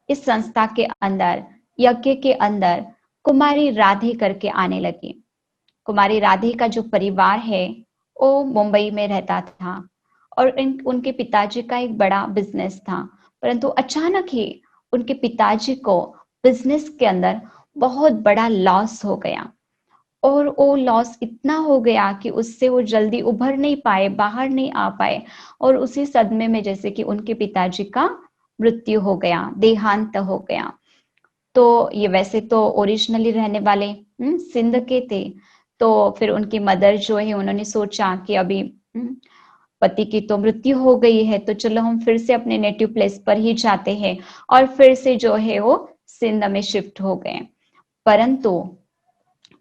इस संस्था के अंदर, यज्ञ के अंदर कुमारी राधे करके आने लगी। कुमारी राधे का जो परिवार है वो मुंबई में रहता था और उनके पिताजी का एक बड़ा बिजनेस था। परंतु अचानक ही उनके पिताजी को बिजनेस के अंदर बहुत बड़ा लॉस हो गया और वो लॉस इतना हो गया कि उससे वो जल्दी उभर नहीं पाए, बाहर नहीं आ पाए। और उसी सदमे में जैसे कि उनके पिताजी का मृत्यु हो गया, देहांत हो गया। तो ये वैसे तो ओरिजिनली रहने वाले सिंध के थे। तो फिर उनकी मदर जो है उन्होंने सोचा कि अभी पति की तो मृत्यु हो गई है तो चलो हम फिर से अपने नेटिव प्लेस पर ही जाते हैं। और फिर से जो है वो सिंध में शिफ्ट हो गए। परंतु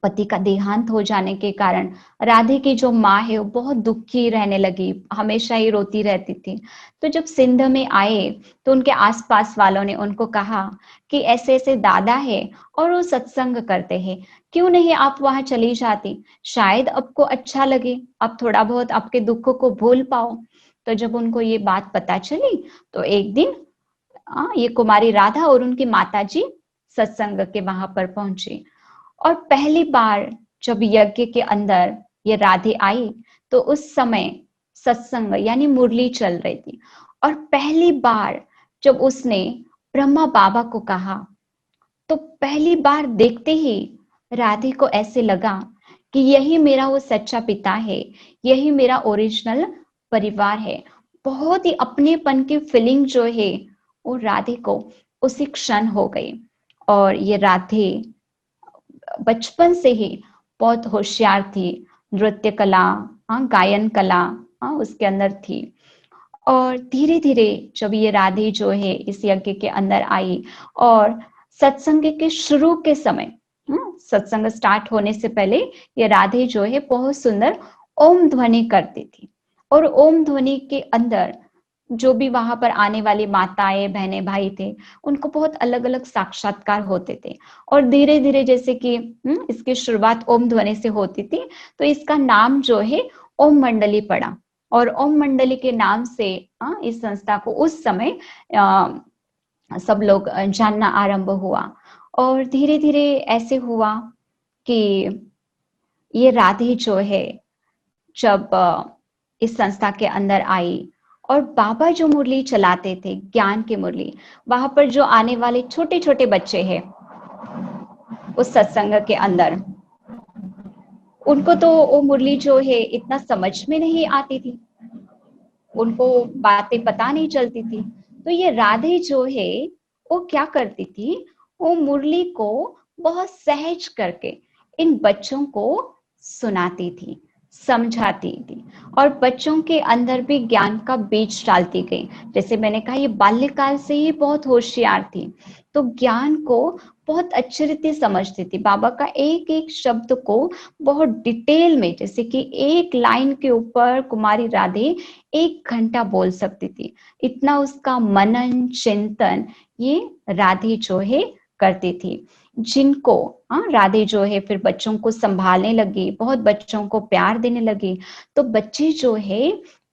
पति का देहांत हो जाने के कारण राधे की जो माँ है वो बहुत दुखी रहने लगी, हमेशा ही रोती रहती थी। तो जब सिंध में आए तो उनके आसपास वालों ने उनको कहा कि ऐसे ऐसे दादा है और वो सत्संग करते हैं, क्यों नहीं आप वहां चली जाती, शायद आपको अच्छा लगे, आप थोड़ा बहुत आपके दुख को भूल पाओ। तो जब उनको ये बात पता चली तो एक दिन ये कुमारी राधा और उनकी माताजी सत्संग के वहां पर पहुंची। और पहली बार जब यज्ञ के अंदर ये राधे आई तो उस समय सत्संग यानी मुरली चल रही थी। और पहली बार जब उसने ब्रह्मा बाबा को कहा तो पहली बार देखते ही राधे को ऐसे लगा कि यही मेरा वो सच्चा पिता है, यही मेरा ओरिजिनल परिवार है। बहुत ही अपनेपन की फीलिंग जो है वो राधे को उसी क्षण हो गई। और ये राधे बचपन से ही बहुत होशियार थी, नृत्य कला, गायन कला उसके अंदर थी। और धीरे धीरे जब ये राधे जो है इस यज्ञ के अंदर आई और सत्संग के शुरू के समय, सत्संग स्टार्ट होने से पहले ये राधे जो है बहुत सुंदर ओम ध्वनि करती थी। और ओम ध्वनि के अंदर जो भी वहां पर आने वाली माताएं बहनें भाई थे, उनको बहुत अलग अलग साक्षात्कार होते थे। और धीरे धीरे जैसे कि इसकी शुरुआत ओम ध्वनि से होती थी, तो इसका नाम जो है ओम मंडली पड़ा। और ओम मंडली के नाम से इस संस्था को उस समय सब लोग जानना आरंभ हुआ। और धीरे धीरे ऐसे हुआ कि ये राधे जो है जब इस संस्था के अंदर आई, और बाबा जो मुरली चलाते थे, ज्ञान की मुरली, वहां पर जो आने वाले छोटे छोटे बच्चे हैं उस सत्संग के अंदर, उनको तो वो मुरली जो है इतना समझ में नहीं आती थी, उनको बातें पता नहीं चलती थी। तो ये राधे जो है वो क्या करती थी, वो मुरली को बहुत सहज करके इन बच्चों को सुनाती थी, समझाती थी, और बच्चों के अंदर भी ज्ञान का बीज डालती गई। जैसे मैंने कहा, ये बाल्यकाल से ही बहुत होशियार थी, तो ज्ञान को बहुत अच्छी रीति समझती थी, बाबा का एक एक शब्द को बहुत डिटेल में, जैसे कि एक लाइन के ऊपर कुमारी राधे 1 घंटा बोल सकती थी। इतना उसका मनन चिंतन ये राधे जो है करती थी। जिनको राधे जो है फिर बच्चों को संभालने लगी, बहुत बच्चों को प्यार देने लगी, तो बच्चे जो है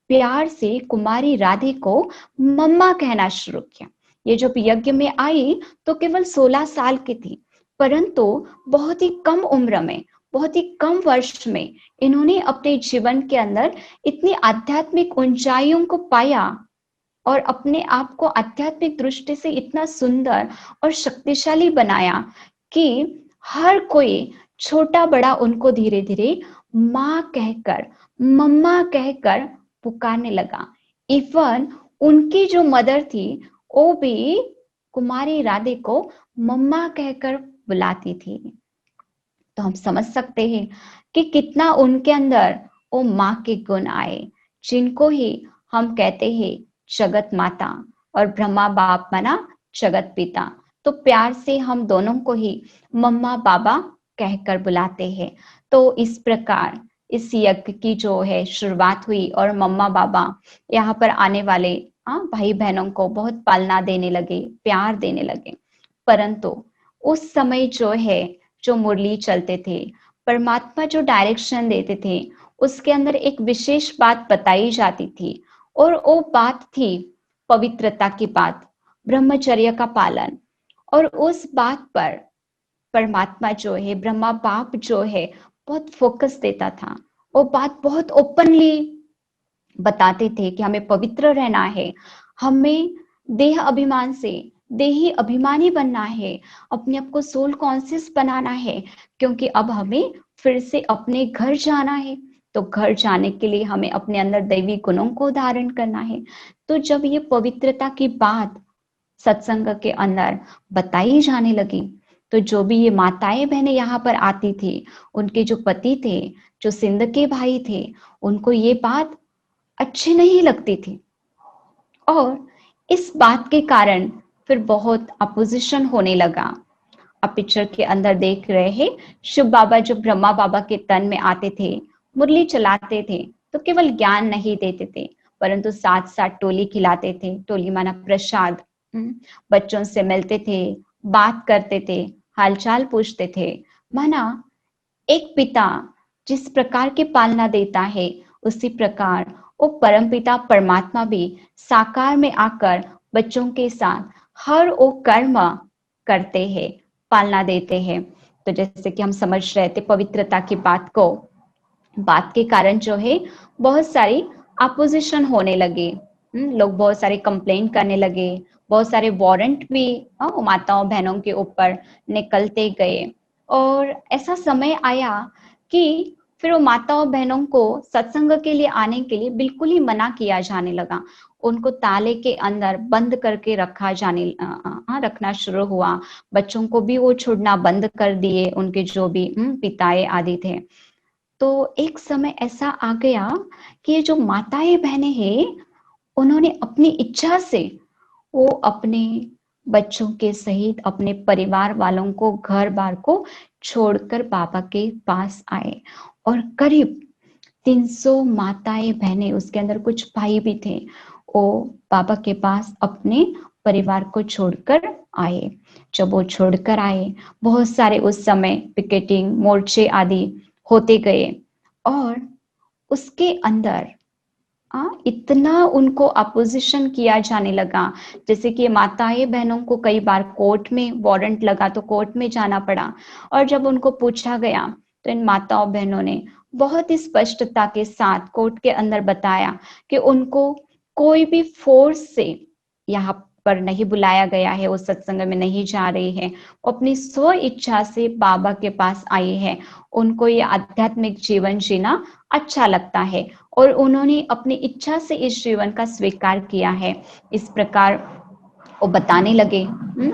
प्यार से कुमारी राधे को मम्मा कहना शुरू किया। ये जब यज्ञ में आई तो केवल 16 साल की थी, परंतु बहुत ही कम उम्र में, बहुत ही कम वर्ष में इन्होंने अपने जीवन के अंदर इतनी आध्यात्मिक ऊंचाइयों को पाया, और अपने आप को आध्यात्मिक दृष्टि से इतना सुंदर और शक्तिशाली बनाया कि हर कोई छोटा बड़ा उनको धीरे धीरे माँ कहकर, मम्मा कहकर पुकारने लगा। इवन उनकी जो मदर थी वो भी कुमारी राधे को मम्मा कहकर बुलाती थी। तो हम समझ सकते हैं कि कितना उनके अंदर वो माँ के गुण आए, जिनको ही हम कहते हैं जगत माता, और ब्रह्मा बाप माना जगत पिता। तो प्यार से हम दोनों को ही मम्मा बाबा कहकर बुलाते हैं। तो इस प्रकार इस यज्ञ की जो है शुरुआत हुई, और मम्मा बाबा यहाँ पर आने वाले भाई बहनों को बहुत पालना देने लगे, प्यार देने लगे। परंतु उस समय जो है, जो मुरली चलते थे, परमात्मा जो डायरेक्शन देते थे, उसके अंदर एक विशेष बात बताई जाती थी, और वो बात थी पवित्रता की बात, ब्रह्मचर्य का पालन। और उस बात पर परमात्मा जो है, ब्रह्मा बाप जो है, बहुत फोकस देता था। वो बात बहुत ओपनली बताते थे कि हमें पवित्र रहना है, हमें देह अभिमान से देही अभिमानी बनना है, अपने आप को सोल कॉन्शियस बनाना है, क्योंकि अब हमें फिर से अपने घर जाना है। तो घर जाने के लिए हमें अपने अंदर दैवी गुणों को धारण करना है। तो जब ये पवित्रता की बात सत्संग के अंदर बताई जाने लगी, तो जो भी ये माताएं बहनें यहाँ पर आती थी, उनके जो पति थे, जो सिंध के भाई थे, उनको ये बात अच्छी नहीं लगती थी, और इस बात के कारण फिर बहुत अपोजिशन होने लगा। आप पिक्चर के अंदर देख रहे हैं, शिव बाबा जो ब्रह्मा बाबा के तन में आते थे, मुरली चलाते थे, तो केवल ज्ञान नहीं देते थे, परंतु साथ साथ टोली खिलाते थे। टोली माना प्रसाद। बच्चों से मिलते थे, बात करते थे, हालचाल पूछते थे। माना एक पिता जिस प्रकार की पालना देता है, उसी प्रकार वो परमपिता परमात्मा भी साकार में आकर बच्चों के साथ हर वो कर्म करते हैं, पालना देते हैं। तो जैसे कि हम समझ रहे थे पवित्रता की बात को, बात के कारण जो है बहुत सारी अपोजिशन होने लगे। लोग बहुत सारे कंप्लेंट करने लगे, बहुत सारे वारंट भी माताओं बहनों के ऊपर निकलते गए। और ऐसा समय आया कि फिर वो माताओं बहनों को सत्संग के लिए आने के लिए बिल्कुल ही मना किया जाने लगा। उनको ताले के अंदर बंद करके रखना शुरू हुआ। बच्चों को भी वो छोड़ना बंद कर दिए, उनके जो भी पिताएं आदि थे। तो एक समय ऐसा आ गया कि ये जो माताएं बहनें हैं, उन्होंने अपनी इच्छा से वो अपने बच्चों के सहित अपने परिवार वालों को, घर बार को छोड़कर बाबा के पास आए। और करीब 300 माताएं बहनें, उसके अंदर कुछ भाई भी थे, वो बाबा के पास अपने परिवार को छोड़कर आए। जब वो छोड़कर आए, बहुत सारे उस समय पिकेटिंग, मोर्चे आदि होते गए और उसके अंदर इतना उनको अपोजिशन किया जाने लगा, जैसे कि माताएं बहनों को कई बार कोर्ट में वारंट लगा तो कोर्ट में जाना पड़ा। और जब उनको पूछा गया तो इन माताओं बहनों ने बहुत ही स्पष्टता के साथ कोर्ट के अंदर बताया कि उनको कोई भी फोर्स से यहाँ पर नहीं बुलाया गया है, वो सत्संग में नहीं जा रही है, अपनी स्व इच्छा से बाबा के पास आई है। उनको ये आध्यात्मिक जीवन जीना अच्छा लगता है और उन्होंने अपनी इच्छा से इस जीवन का स्वीकार किया है। इस प्रकार वो बताने लगे।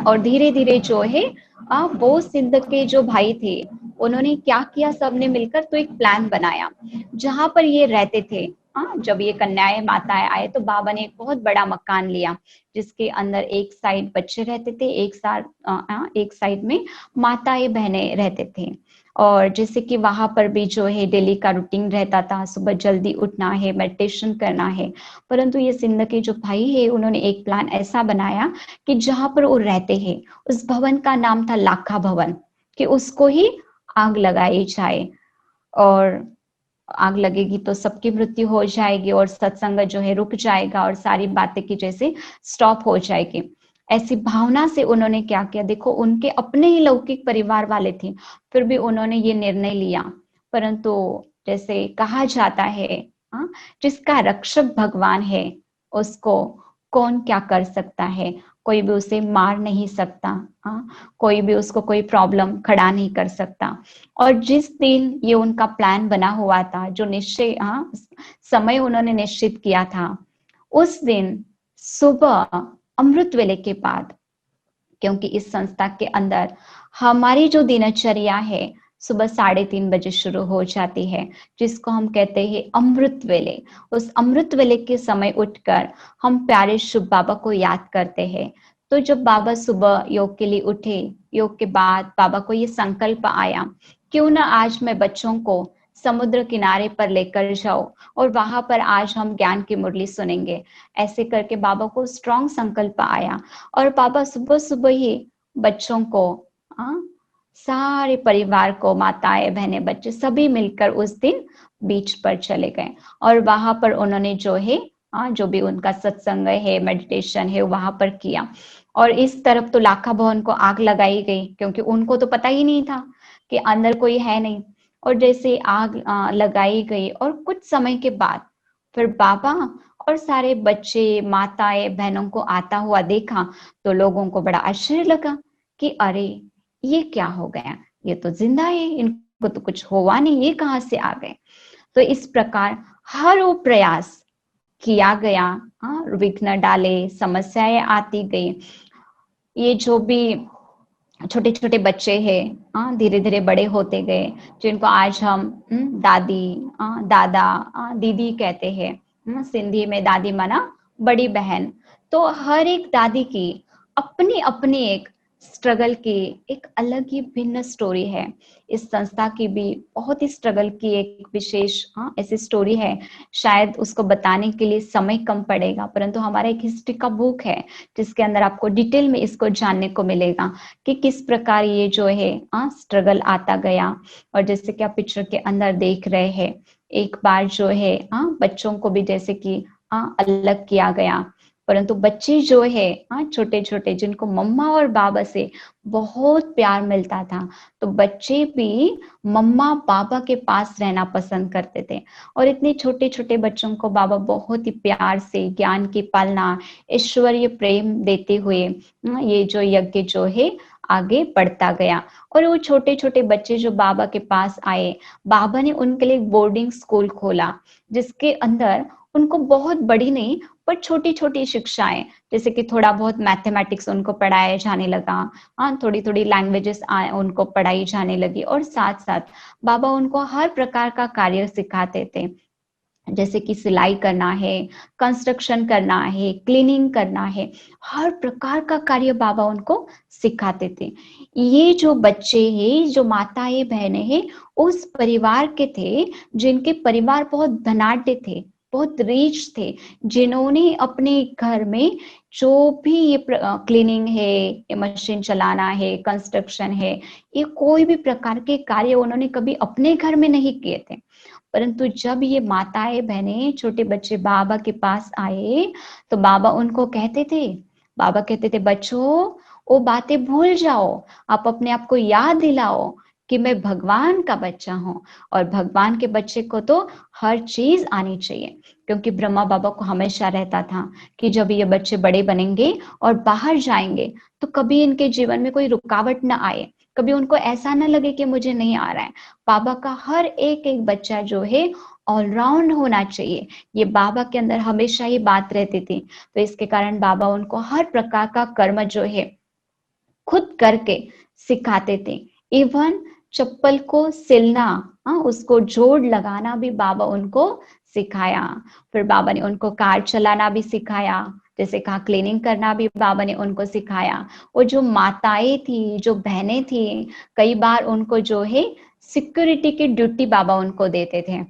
और धीरे धीरे जो है वो सिंध के जो भाई थे उन्होंने क्या किया, सबने मिलकर तो एक प्लान बनाया जहां पर ये रहते थे। जब ये कन्याएं माताएं आए तो बाबा ने एक बहुत बड़ा मकान लिया जिसके अंदर एक साइड बच्चे रहते थे, एक साइड में माताएं बहनें रहते थे। और जैसे कि वहां पर भी जो है डेली का रूटीन रहता था, सुबह जल्दी उठना है, मेडिटेशन करना है। परंतु ये सिंध के जो भाई है उन्होंने एक प्लान ऐसा बनाया कि जहां पर वो रहते हैं उस भवन का नाम था लाखा भवन, कि उसको ही आग लगाई जाए। और आग लगेगी तो सबकी मृत्यु हो जाएगी और सत्संग जो है रुक जाएगा और सारी बातें की जैसे स्टॉप हो जाएगी। ऐसी भावना से उन्होंने क्या किया, देखो उनके अपने ही लौकिक परिवार वाले थे, फिर भी उन्होंने ये निर्णय लिया। परंतु जैसे कहा जाता है, जिसका रक्षक भगवान है उसको कौन क्या कर सकता है, कोई भी उसे मार नहीं सकता। कोई भी उसको कोई प्रॉब्लम खड़ा नहीं कर सकता। और जिस दिन ये उनका प्लान बना हुआ था, जो निश्चय समय उन्होंने निश्चित किया था, उस दिन सुबह अमृत वेले के बाद, क्योंकि इस संस्था के अंदर हमारी जो दिनचर्या है सुबह 3:30 बजे शुरू हो जाती है, जिसको हम कहते हैं अमृत वेले। उस अमृत वेले के समय उठकर हम प्यारे शुभ बाबा को याद करते हैं। तो जब बाबा सुबह योग के लिए उठे, योग के बाद बाबा को ये संकल्प आया, क्यों ना आज मैं बच्चों को समुद्र किनारे पर लेकर जाऊं और वहां पर आज हम ज्ञान की मुरली सुनेंगे। ऐसे करके बाबा को स्ट्रॉन्ग संकल्प आया और बाबा सुबह सुबह ही बच्चों को, सारे परिवार को, माताएं बहनें बच्चे सभी मिलकर उस दिन बीच पर चले गए और वहां पर उन्होंने जो है जो भी उनका सत्संग है, मेडिटेशन है, वहां पर किया। और इस तरफ तो लाखा भवन को आग लगाई गई, क्योंकि उनको तो पता ही नहीं था कि अंदर कोई है नहीं। और जैसे आग लगाई गई और कुछ समय के बाद फिर बाबा और सारे बच्चे, माताएं बहनों को आता हुआ देखा तो लोगों को बड़ा आश्चर्य लगा कि अरे ये क्या हो गया, ये तो जिंदा है, इनको तो कुछ हुआ नहीं, ये कहाँ से आ गए। तो इस प्रकार हर वो प्रयास किया गया, विघ्न डाले, समस्याएं आती गई। ये जो भी छोटे छोटे बच्चे हैं धीरे धीरे बड़े होते गए, जिनको आज हम दादी, दादा, दीदी कहते हैं। सिंधी में दादी माना बड़ी बहन। तो हर एक दादी की अपनी अपनी एक स्ट्रगल की एक अलग ही भिन्न स्टोरी है। इस संस्था की भी बहुत ही स्ट्रगल की एक विशेष ऐसी स्टोरी है। शायद उसको बताने के लिए समय कम पड़ेगा, परंतु हमारा एक हिस्ट्री का बुक है जिसके अंदर आपको डिटेल में इसको जानने को मिलेगा कि किस प्रकार ये जो है स्ट्रगल आता गया। और जैसे कि आप पिक्चर के अंदर देख रहे हैं, एक बार जो है बच्चों को भी जैसे कि अलग किया गया, परंतु बच्चे जो है छोटे छोटे, जिनको मम्मा और बाबा से बहुत प्यार मिलता था, तो बच्चे भी मम्मा बाबा के पास रहना पसंद करते थे। और इतने छोटे छोटे बच्चों को बाबा बहुत ही प्यार से ज्ञान की पालना, ईश्वरीय प्रेम देते हुए ये जो यज्ञ जो है आगे बढ़ता गया। और वो छोटे छोटे बच्चे जो बाबा के पास आए, बाबा ने उनके लिए बोर्डिंग स्कूल खोला जिसके अंदर उनको बहुत बड़ी नहीं पर छोटी छोटी शिक्षाएं, जैसे कि थोड़ा बहुत मैथमेटिक्स उनको पढ़ाया जाने लगा, थोड़ी थोड़ी लैंग्वेजेस उनको पढ़ाई जाने लगी। और साथ साथ बाबा उनको हर प्रकार का कार्य सिखाते थे, जैसे कि सिलाई करना है, कंस्ट्रक्शन करना है, क्लीनिंग करना है, हर प्रकार का कार्य बाबा उनको सिखाते थे। ये जो बच्चे हैं, जो माताएं बहनें हैं, उस परिवार के थे जिनके परिवार बहुत धनाढ्य थे। बहुत रीच थे, जिन्होंने अपने घर में जो भी ये क्लीनिंग है, ये मशीन चलाना है, कंस्ट्रक्शन है, ये कोई भी प्रकार के कार्य उन्होंने कभी अपने घर में नहीं किए थे। परंतु जब ये माताएं बहनें छोटे बच्चे बाबा के पास आए, तो बाबा कहते थे बच्चों, वो बातें भूल जाओ, आप अपने आप को याद दिलाओ कि मैं भगवान का बच्चा हूं, और भगवान के बच्चे को तो हर चीज आनी चाहिए। क्योंकि ब्रह्मा बाबा को हमेशा रहता था कि जब ये बच्चे बड़े बनेंगे और बाहर जाएंगे, तो कभी इनके जीवन में कोई रुकावट ना आए, कभी उनको ऐसा ना लगे कि मुझे नहीं आ रहा है। बाबा का हर एक एक बच्चा जो है ऑलराउंड होना चाहिए, ये बाबा के अंदर हमेशा ये बात रहती थी। तो इसके कारण बाबा उनको हर प्रकार का कर्म जो है खुद करके सिखाते थे। इवन चप्पल को सिलना, उसको जोड़ लगाना भी बाबा उनको सिखाया। फिर बाबा ने उनको कार चलाना भी सिखाया, जैसे कहा क्लीनिंग करना भी बाबा ने उनको सिखाया। और जो माताएं थी, जो बहनें थी, कई बार उनको जो है सिक्योरिटी की ड्यूटी बाबा उनको देते थे।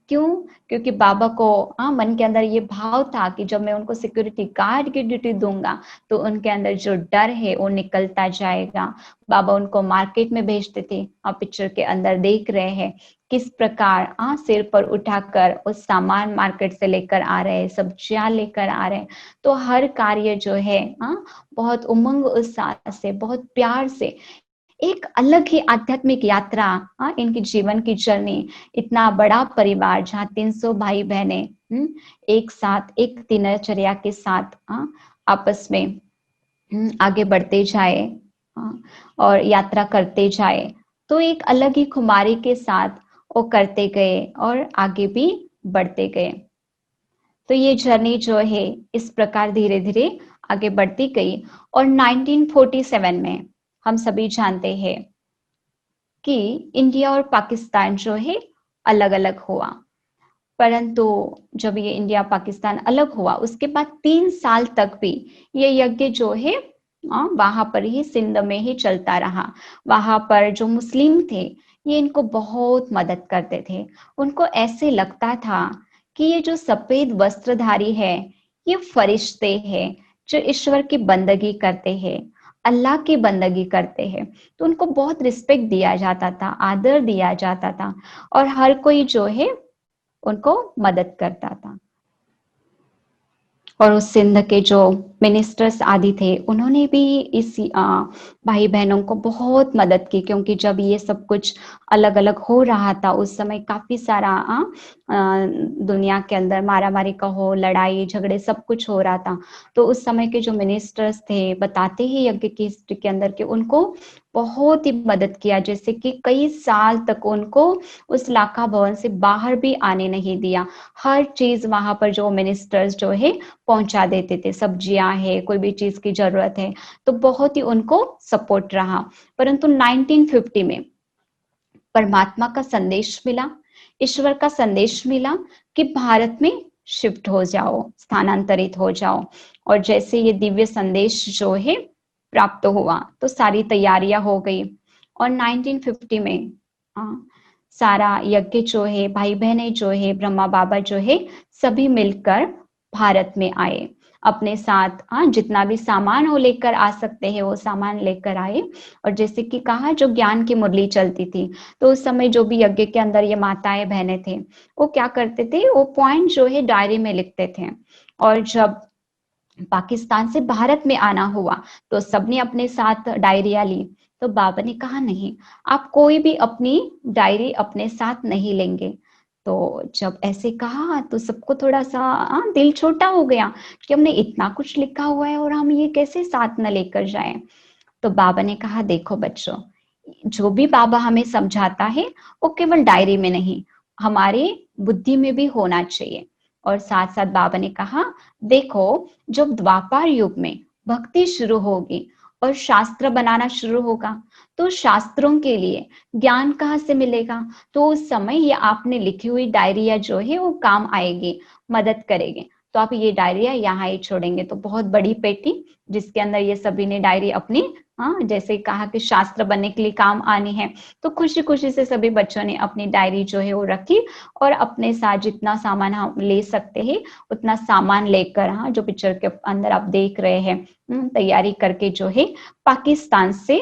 क्यों? क्योंकि बाबा को मन के अंदर ये भाव था कि जब मैं उनको सिक्योरिटी गार्ड की ड्यूटी दूंगा, तो उनके अंदर जो डर है वो निकलता जाएगा। बाबा उनको मार्केट में भेजते थे। आप पिक्चर के अंदर देख रहे हैं किस प्रकार सिर पर उठाकर उस सामान मार्केट से लेकर आ रहे हैं, सब्जियां लेकर आ रहे हैं। तो हर कार्य जो है बहुत उमंग उत्साह से, बहुत प्यार से, एक अलग ही आध्यात्मिक यात्रा, इनकी जीवन की जर्नी। इतना बड़ा परिवार जहाँ 300 भाई बहने एक साथ एक दिनचर्या के साथ आपस में आगे बढ़ते जाए और यात्रा करते जाए, तो एक अलग ही खुमारी के साथ वो करते गए और आगे भी बढ़ते गए। तो ये जर्नी जो है इस प्रकार धीरे धीरे आगे बढ़ती गई। और 1947 में हम सभी जानते हैं कि इंडिया और पाकिस्तान जो है अलग अलग हुआ। परंतु जब ये इंडिया पाकिस्तान अलग हुआ, उसके बाद 3 साल तक भी ये यज्ञ जो है वहां पर ही सिंध में ही चलता रहा। वहां पर जो मुस्लिम थे, ये इनको बहुत मदद करते थे। उनको ऐसे लगता था कि ये जो सफेद वस्त्रधारी है, ये फरिश्ते हैं जो ईश्वर की बंदगी करते हैं, अल्लाह की बंदगी करते हैं। तो उनको बहुत रिस्पेक्ट दिया जाता था, आदर दिया जाता था, और हर कोई जो है उनको मदद करता था। और उस सिंध के जो मिनिस्टर्स आदि थे, उन्होंने भी इस भाई बहनों को बहुत मदद की। क्योंकि जब ये सब कुछ अलग अलग हो रहा था, उस समय काफी सारा दुनिया के अंदर मारामारी का हो, लड़ाई झगड़े सब कुछ हो रहा था। तो उस समय के जो मिनिस्टर्स थे, बताते ही यज्ञ की हिस्ट्री के अंदर के, उनको बहुत ही मदद किया। जैसे कि कई साल तक उनको उस लाखा भवन से बाहर भी आने नहीं दिया। हर चीज वहां पर जो मिनिस्टर्स जो है पहुंचा देते थे। सब्जियां है, कोई भी चीज की जरूरत है, तो बहुत ही उनको सपोर्ट रहा। परंतु 1950 में परमात्मा का संदेश मिला, ईश्वर का संदेश मिला कि भारत में शिफ्ट हो जाओ, स्थानांतरित हो जाओ। और जैसे ये दिव्य संदेश जो है प्राप्त हुआ, तो सारी तैयारियां हो गई। और 1950 में सारा यज्ञ जो है, भाई बहने जो है, ब्रह्मा बाबा जो है, सभी मिलकर भारत में आए। अपने साथ जितना भी सामान वो लेकर आ सकते हैं वो सामान लेकर आए। और जैसे कि कहा, जो ज्ञान की मुरली चलती थी, तो उस समय जो भी यज्ञ के अंदर ये माताएं बहने थे, वो क्या करते थे, वो पॉइंट जो है डायरी में लिखते थे। और जब पाकिस्तान से भारत में आना हुआ, तो सबने अपने साथ डायरिया ली। तो बाबा ने कहा नहीं, आप कोई भी अपनी डायरी अपने साथ नहीं लेंगे। तो जब ऐसे कहा, तो सबको थोड़ा सा दिल छोटा हो गया कि हमने इतना कुछ लिखा हुआ है और हम ये कैसे साथ न लेकर जाएं। तो बाबा ने कहा, देखो बच्चों, जो भी बाबा हमें समझाता है वो केवल डायरी में नहीं, हमारी बुद्धि में भी होना चाहिए। और साथ साथ बाबा ने कहा, देखो, जब द्वापर युग में भक्ति शुरू होगी और शास्त्र बनाना शुरू होगा, तो शास्त्रों के लिए ज्ञान कहाँ से मिलेगा? तो उस समय ये आपने लिखी हुई डायरिया जो है वो काम आएगी, मदद करेगी। तो आप ये डायरिया यहाँ ही छोड़ेंगे। तो बहुत बड़ी पेटी, जिसके अंदर ये सभी ने डायरी अपनी हाँ, जैसे कहा कि शास्त्र बनने के लिए काम आनी है, तो खुशी खुशी से सभी बच्चों ने अपनी डायरी जो है वो रखी और अपने साथ जितना सामान हम ले सकते हैं उतना सामान लेकर, हाँ, जो पिक्चर के अंदर आप देख रहे हैं, तैयारी करके जो है पाकिस्तान से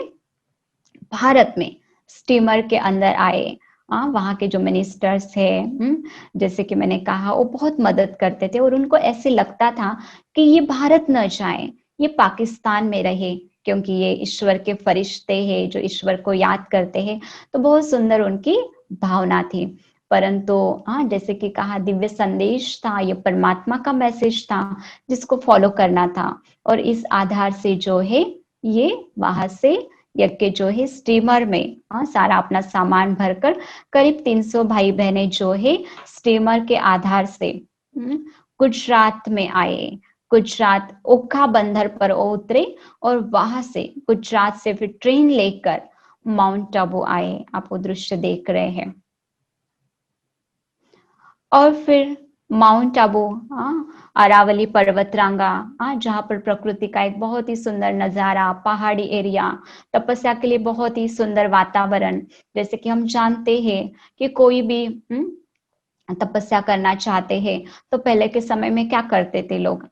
भारत में स्टीमर के अंदर आए। वहाँ के जो मिनिस्टर्स है, जैसे कि मैंने कहा, वो बहुत मदद करते थे और उनको ऐसे लगता था कि ये भारत न जाए, ये पाकिस्तान में रहे, क्योंकि ये ईश्वर के फरिश्ते हैं जो ईश्वर को याद करते हैं। तो बहुत सुंदर उनकी भावना थी। परंतु जैसे कि कहा, दिव्य संदेश था, ये परमात्मा का मैसेज था जिसको फॉलो करना था। और इस आधार से जो है ये वहां से यज्ञ जो है स्टीमर में सारा अपना सामान भरकर करीब 300 भाई बहनें जो है स्टीमर के आधार से गुजरात में आए। गुजरात ओखा बंदर पर उतरे और वहां से गुजरात से फिर ट्रेन लेकर माउंट आबू आए। आप वो दृश्य देख रहे हैं। और फिर माउंट आबू, अरावली पर्वतरांगा, जहाँ पर प्रकृति का एक बहुत ही सुंदर नजारा, पहाड़ी एरिया, तपस्या के लिए बहुत ही सुंदर वातावरण। जैसे कि हम जानते हैं कि कोई भी तपस्या करना चाहते हैं तो पहले के समय में क्या करते थे लोग,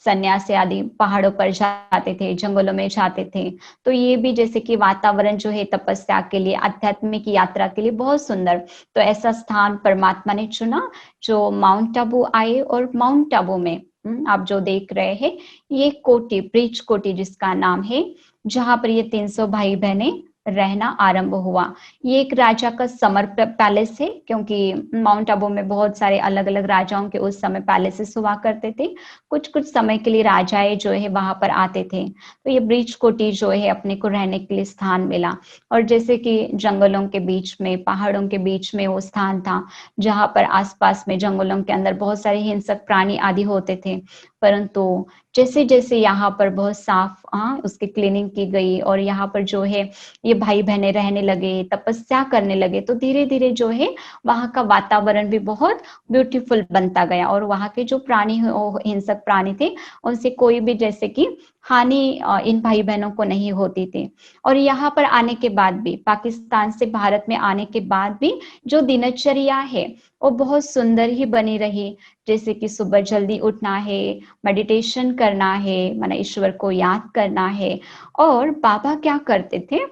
सन्यासी आदि पहाड़ों पर जाते थे, जंगलों में जाते थे। तो ये भी जैसे कि वातावरण जो है तपस्या के लिए, आध्यात्मिक यात्रा के लिए बहुत सुंदर। तो ऐसा स्थान परमात्मा ने चुना जो माउंट आबू आए। और माउंट आबू में आप जो देख रहे हैं ये कोटी, ब्रिज कोटी जिसका नाम है, जहां पर ये 300 भाई बहनें रहना आरंभ हुआ। ये एक राजा का समर पैलेस है, क्योंकि माउंट आबू में बहुत सारे अलग अलग राजाओं के उस समय पैलेसेस हुआ करते थे। कुछ कुछ समय के लिए राजाएं जो है वहां पर आते थे। तो ये ब्रिज कोटी जो है अपने को रहने के लिए स्थान मिला। और जैसे कि जंगलों के बीच में, पहाड़ों के बीच में वो स्थान था जहां पर आसपास में जंगलों के अंदर बहुत सारे हिंसक प्राणी आदि होते थे। परंतु जैसे जैसे यहाँ पर बहुत साफ उसकी क्लीनिंग की गई और यहाँ पर जो है ये भाई बहनें रहने लगे, तपस्या करने लगे, तो धीरे धीरे जो है वहां का वातावरण भी बहुत ब्यूटीफुल बनता गया। और वहां के जो प्राणी, हिंसक प्राणी थे, उनसे कोई भी जैसे कि हानि इन भाई बहनों को नहीं होती थी। और यहाँ पर आने के बाद भी, पाकिस्तान से भारत में आने के बाद भी जो दिनचर्या है वो बहुत सुंदर ही बनी रही। जैसे कि सुबह जल्दी उठना है, मेडिटेशन करना है, माने ईश्वर को याद करना है। और बाबा क्या करते थे,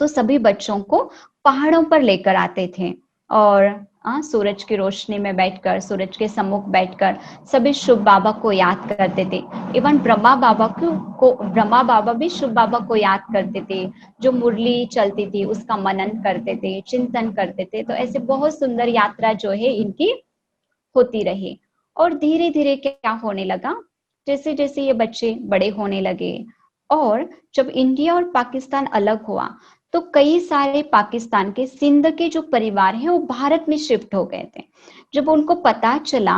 तो सभी बच्चों को पहाड़ों पर लेकर आते थे और सूरज की रोशनी में बैठकर, सूरज के सम्मुख बैठकर सभी शिव बाबा को याद करते थे। इवन ब्रह्मा बाबा भी शिव बाबा को याद करते थे। जो मुरली चलती थी उसका मनन करते थे, चिंतन करते थे। तो ऐसे बहुत सुंदर यात्रा जो है इनकी होती रही। और धीरे धीरे क्या होने लगा, जैसे जैसे ये बच्चे बड़े होने लगे और जब इंडिया और पाकिस्तान अलग हुआ तो कई सारे पाकिस्तान के सिंध के जो परिवार हैं वो भारत में शिफ्ट हो गए थे। जब उनको पता चला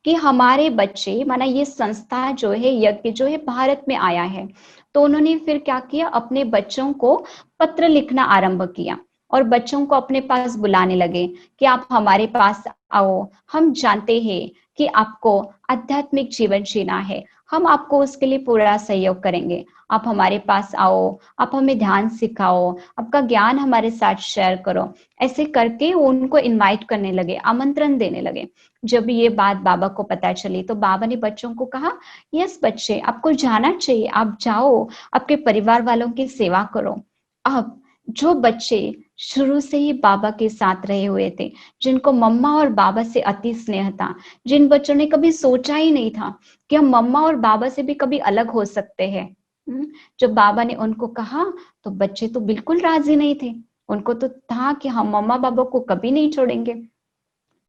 कि हमारे बच्चे, माना ये संस्था जो है, यज्ञ जो है भारत में आया है, तो उन्होंने फिर क्या किया, अपने बच्चों को पत्र लिखना आरंभ किया और बच्चों को अपने पास बुलाने लगे कि आप हमारे पास आओ, हम जानते हैं कि आपको आध्यात्मिक जीवन जीना है, हम आपको उसके लिए पूरा सहयोग करेंगे। आप हमारे पास आओ, आप हमें ध्यान सिखाओ, आपका ज्ञान हमारे साथ शेयर करो। ऐसे करके वो उनको इनवाइट करने लगे, आमंत्रण देने लगे। जब ये बात बाबा को पता चली तो बाबा ने बच्चों को कहा, यस बच्चे, आपको जाना चाहिए, आप जाओ, आपके परिवार वालों की सेवा करो। अब जो बच्चे शुरू से ही बाबा के साथ रहे हुए थे, जिनको मम्मा और बाबा से अति स्नेह था, जिन बच्चों ने कभी सोचा ही नहीं था कि हम मम्मा और बाबा से भी कभी अलग हो सकते हैं, जब बाबा ने उनको कहा तो बच्चे तो बिल्कुल राजी नहीं थे। उनको तो था कि हम मम्मा बाबा को कभी नहीं छोड़ेंगे।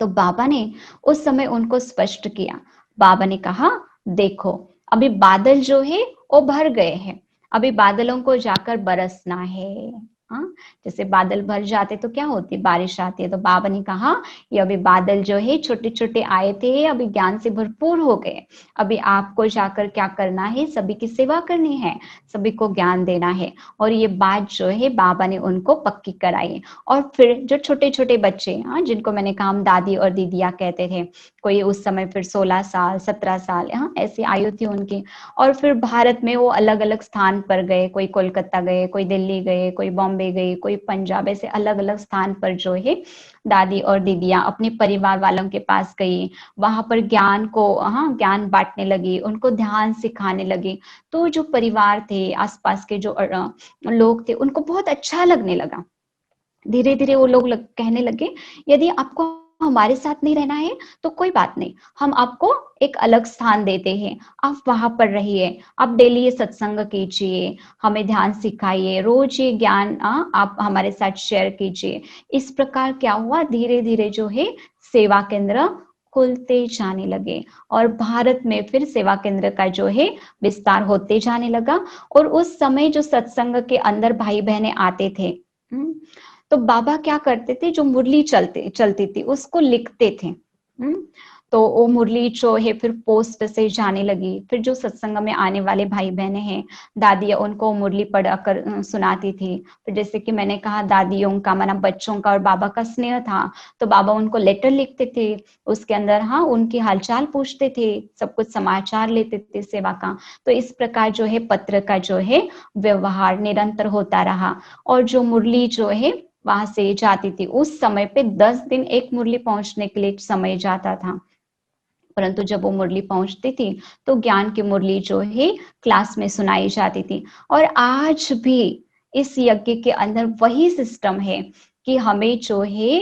तो बाबा ने उस समय उनको स्पष्ट किया। बाबा ने कहा, देखो अभी बादल जो है वो भर गए हैं, अभी बादलों को जाकर बरसना है। हाँ, जैसे बादल भर जाते तो क्या होती, बारिश आती है। तो बाबा ने कहा ये अभी बादल जो है छोटे छोटे आए थे, अभी ज्ञान से भरपूर हो गए, अभी आपको जाकर क्या करना है, सभी की सेवा करनी है, सभी को ज्ञान देना है। और ये बात जो है बाबा ने उनको पक्की कराई। और फिर जो छोटे छोटे बच्चे, हाँ, जिनको मैंने कहा हम दादी और दीदिया कहते थे, कोई उस समय फिर 16 साल 17 साल, हाँ, ऐसी आयु थी उनकी। और फिर भारत में वो अलग अलग स्थान पर गए, कोई कोलकाता गए, कोई दिल्ली गए, कोई बॉम्बे गए, कोई पंजाब, ऐसे अलग अलग स्थान पर जो है दादी और दीदियां अपने परिवार वालों के पास गई, वहां पर ज्ञान को, हाँ, ज्ञान बांटने लगी, उनको ध्यान सिखाने लगी। तो जो परिवार थे, आसपास के जो लोग थे, उनको बहुत अच्छा लगने लगा। धीरे धीरे वो लोग कहने लगे यदि आपको हमारे साथ नहीं रहना है तो कोई बात नहीं, हम आपको एक अलग स्थान देते हैं, आप वहां पर रहिए, आप डेली ये सत्संग कीजिए, हमें ध्यान सिखाइए, रोज ये ज्ञान आप हमारे साथ शेयर कीजिए। इस प्रकार क्या हुआ, धीरे धीरे जो है सेवा केंद्र खुलते जाने लगे और भारत में फिर सेवा केंद्र का जो है विस्तार होते जाने लगा। और उस समय जो सत्संग के अंदर भाई बहने आते थे, तो बाबा क्या करते थे, जो मुरली चलती थी उसको लिखते थे। तो वो मुरली जो है फिर पोस्ट से जाने लगी। फिर जो सत्संग में आने वाले भाई बहने हैं, दादियां उनको मुरली पढ़कर सुनाती थी। फिर जैसे कि मैंने कहा दादियों का माना बच्चों का और बाबा का स्नेह था, तो बाबा उनको लेटर लिखते थे, उसके अंदर, हाँ, उनकी हालचाल पूछते थे, सब कुछ समाचार लेते थे सेवा का। तो इस प्रकार जो है पत्र का जो है व्यवहार निरंतर होता रहा। और जो मुरली जो है वहां से जाती थी, उस समय पे 10 दिन एक मुरली पहुंचने के लिए समय जाता था। परंतु जब वो मुरली पहुंचती थी तो ज्ञान की मुरली जो है क्लास में सुनाई जाती थी। और आज भी इस यज्ञ के अंदर वही सिस्टम है कि हमें जो है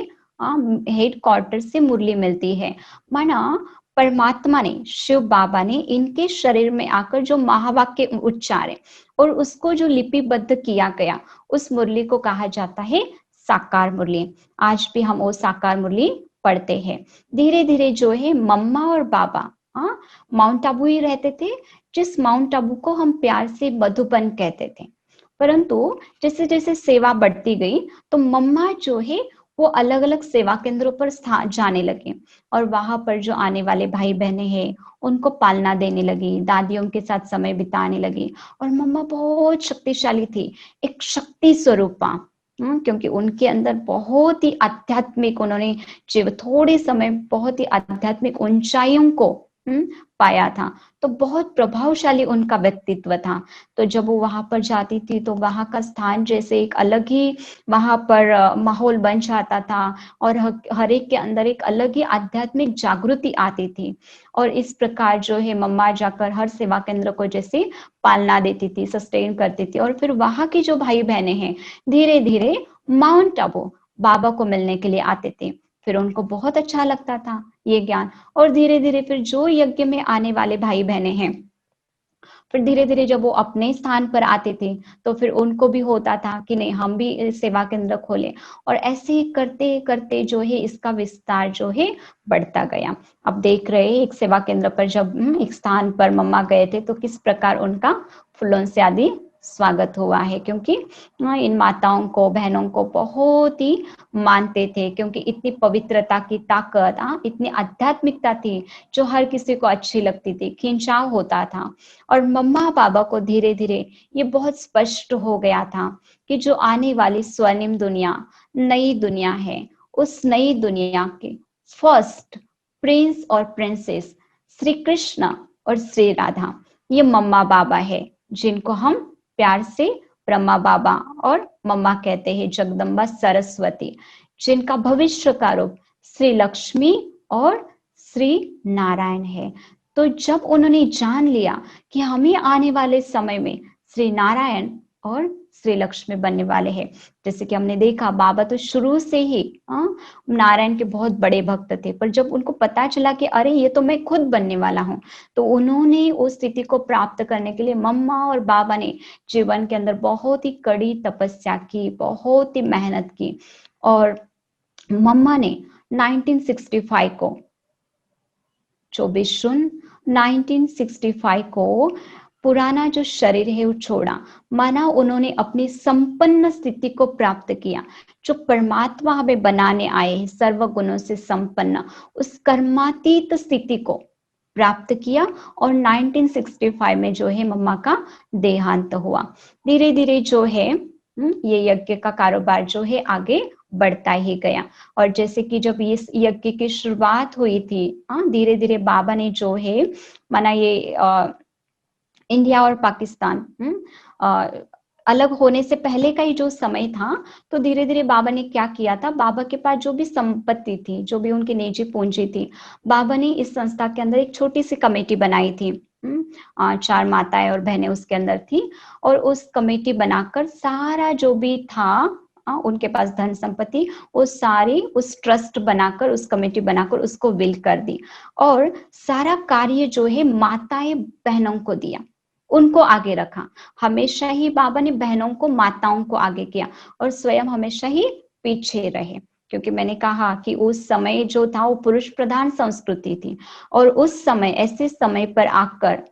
हेड क्वार्टर से मुरली मिलती है। माना परमात्मा ने, शिव बाबा ने इनके शरीर में आकर जो महावाक्य उच्चारे और उसको जो लिपिबद्ध किया गया, उस मुरली को कहा जाता है साकार मुरली। आज भी हम वो साकार मुरली पढ़ते हैं। धीरे धीरे जो है मम्मा और बाबा, हाँ, माउंट आबू ही रहते थे, जिस माउंट आबू को हम प्यार से मधुबन कहते थे। परंतु जैसे जैसे सेवा बढ़ती गई तो मम्मा जो है वो अलग अलग सेवा केंद्रों पर जाने लगे और वहां पर जो आने वाले भाई बहने हैं उनको पालना देने लगी, दादियों के साथ समय बिताने लगी। और मम्मा बहुत शक्तिशाली थी, एक शक्ति स्वरूपा, क्योंकि उनके अंदर बहुत ही आध्यात्मिक, उन्होंने जीव थोड़े समय बहुत ही आध्यात्मिक ऊंचाइयों को पाया था। तो बहुत प्रभावशाली उनका व्यक्तित्व था। तो जब वो वहां पर जाती थी तो वहां का स्थान जैसे एक अलग ही वहां पर माहौल बन जाता था और हर एक के अंदर एक अलग ही आध्यात्मिक जागृति आती थी। और इस प्रकार जो है मम्मा जाकर हर सेवा केंद्र को जैसे पालना देती थी, सस्टेन करती थी। और फिर वहां के जो भाई बहने हैं धीरे धीरे माउंट आबू बाबा को मिलने के लिए आते थे। फिर उनको बहुत अच्छा लगता था ये ज्ञान। और धीरे धीरे फिर जो यज्ञ में आने वाले भाई बहने हैं, फिर धीरे धीरे जब वो अपने स्थान पर आते थे तो फिर उनको भी होता था कि नहीं हम भी सेवा केंद्र खोले। और ऐसे ही करते करते जो है इसका विस्तार जो है बढ़ता गया। अब देख रहे हैं एक सेवा केंद्र पर जब एक स्थान पर मम्मा गए थे तो किस प्रकार उनका फूलों से आदि स्वागत हुआ है, क्योंकि इन माताओं को, बहनों को बहुत ही मानते थे, क्योंकि इतनी पवित्रता की ताकत, इतनी आध्यात्मिकता थी जो हर किसी को अच्छी लगती थी, खिंचाव होता था। और मम्मा पापा को धीरे धीरे ये बहुत स्पष्ट हो गया था कि जो आने वाली स्वर्णिम दुनिया, नई दुनिया है, उस नई दुनिया के फर्स्ट प्रिंस और प्रिंसेस श्री कृष्ण और श्री राधा, ये मम्मा बाबा है, जिनको हम प्यार से ब्रह्मा बाबा और मम्मा कहते हैं, जगदम्बा सरस्वती, जिनका भविष्य का रूप श्री लक्ष्मी और श्री नारायण है। तो जब उन्होंने जान लिया कि हमें आने वाले समय में श्री नारायण और श्री लक्ष्मी बनने वाले हैं, जैसे कि हमने देखा बाबा तो शुरू से ही नारायण के बहुत बड़े भक्त थे, पर जब उनको पता चला कि अरे ये तो मैं खुद बनने वाला हूँ, तो उन्होंने उस स्थिति को प्राप्त करने के लिए मम्मा और बाबा ने जीवन के अंदर बहुत ही कड़ी तपस्या की, बहुत ही मेहनत की। और मम्मा ने 1965 को 24 जून 1965 को पुराना जो शरीर है वो छोड़ा, माना उन्होंने अपनी संपन्न स्थिति को प्राप्त किया। जो परमात्मा हमें बनाने आए हैं सर्वगुणों से संपन्न, उस कर्मातीत स्थिति को प्राप्त किया। और 1965 में जो है मम्मा का देहांत हुआ। धीरे धीरे जो है ये यज्ञ का कारोबार जो है आगे बढ़ता ही गया। और जैसे कि जब इस यज्ञ की शुरुआत हुई थी, धीरे धीरे बाबा ने जो है माना ये इंडिया और पाकिस्तान अलग होने से पहले का ही जो समय था, तो धीरे धीरे बाबा ने क्या किया था, बाबा के पास जो भी संपत्ति थी, जो भी उनकी निजी पूंजी थी, बाबा ने इस संस्था के अंदर एक छोटी सी कमेटी बनाई थी। 4 माताएं और बहनें उसके अंदर थी, और उस कमेटी बनाकर सारा जो भी था उनके पास धन संपत्ति, वो सारी उस ट्रस्ट बनाकर, उस कमेटी बनाकर उसको विल कर दी। और सारा कार्य जो है माताएं बहनों को दिया, उनको आगे रखा। हमेशा ही बाबा ने बहनों को, माताओं को आगे किया, और स्वयं हमेशा ही पीछे रहे। क्योंकि मैंने कहा कि उस समय जो था वो पुरुष प्रधान संस्कृति थी, और उस समय, ऐसे समय पर आकर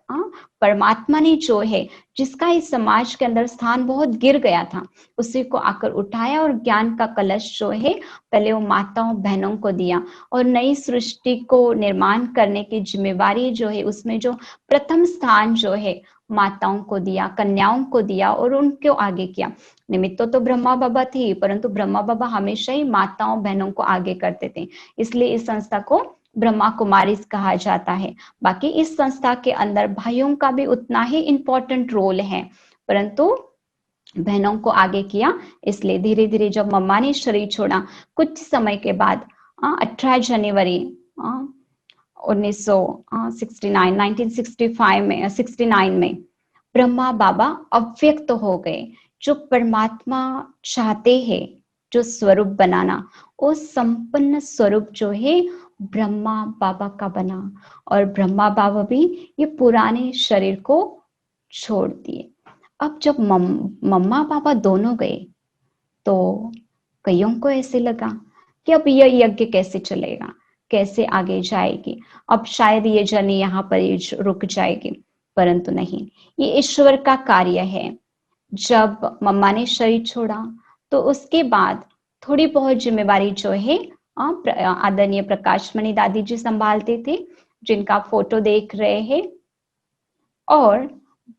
परमात्मा ने जो है, जिसका इस समाज के अंदर स्थान बहुत गिर गया था, उसी को आकर उठाया, और ज्ञान का कलश जो है पहले वो माताओं बहनों को दिया। और नई सृष्टि को निर्माण करने की जिम्मेवारी जो है, उसमें जो प्रथम स्थान जो है माताओं को दिया, कन्याओं को दिया, और उनको आगे किया। निमित्त तो ब्रह्मा बाबा थी, परंतु ब्रह्मा बाबा हमेशा ही माताओं बहनों को आगे करते थे, इसलिए इस संस्था को ब्रह्मा कुमारी कहा जाता है। बाकी इस संस्था के अंदर भाइयों का भी उतना ही इम्पोर्टेंट रोल है, परंतु बहनों को आगे किया। इसलिए धीरे धीरे जब मम्मा ने शरीर छोड़ा, कुछ समय के बाद 18 जनवरी 1969 में ब्रह्मा बाबा अव्यक्त हो गए। जो परमात्मा चाहते हैं, जो स्वरूप बनाना, वो संपन्न स्वरूप जो है ब्रह्मा बाबा का बना, और ब्रह्मा बाबा भी ये पुराने शरीर को छोड़ दिए। अब जब मम्मा पापा दोनों गए, तो कईयों को ऐसे लगा कि अब यह यज्ञ कैसे चलेगा, कैसे आगे जाएगी, अब शायद ये जर्नी यहाँ पर ही रुक जाएगी। परंतु नहीं, ये ईश्वर का कार्य है। जब मम्मा ने शरीर छोड़ा, तो उसके बाद थोड़ी बहुत जिम्मेवारी जो है आदरणीय प्रकाश मणि दादी जी संभालते थे, जिनका फोटो देख रहे हैं। और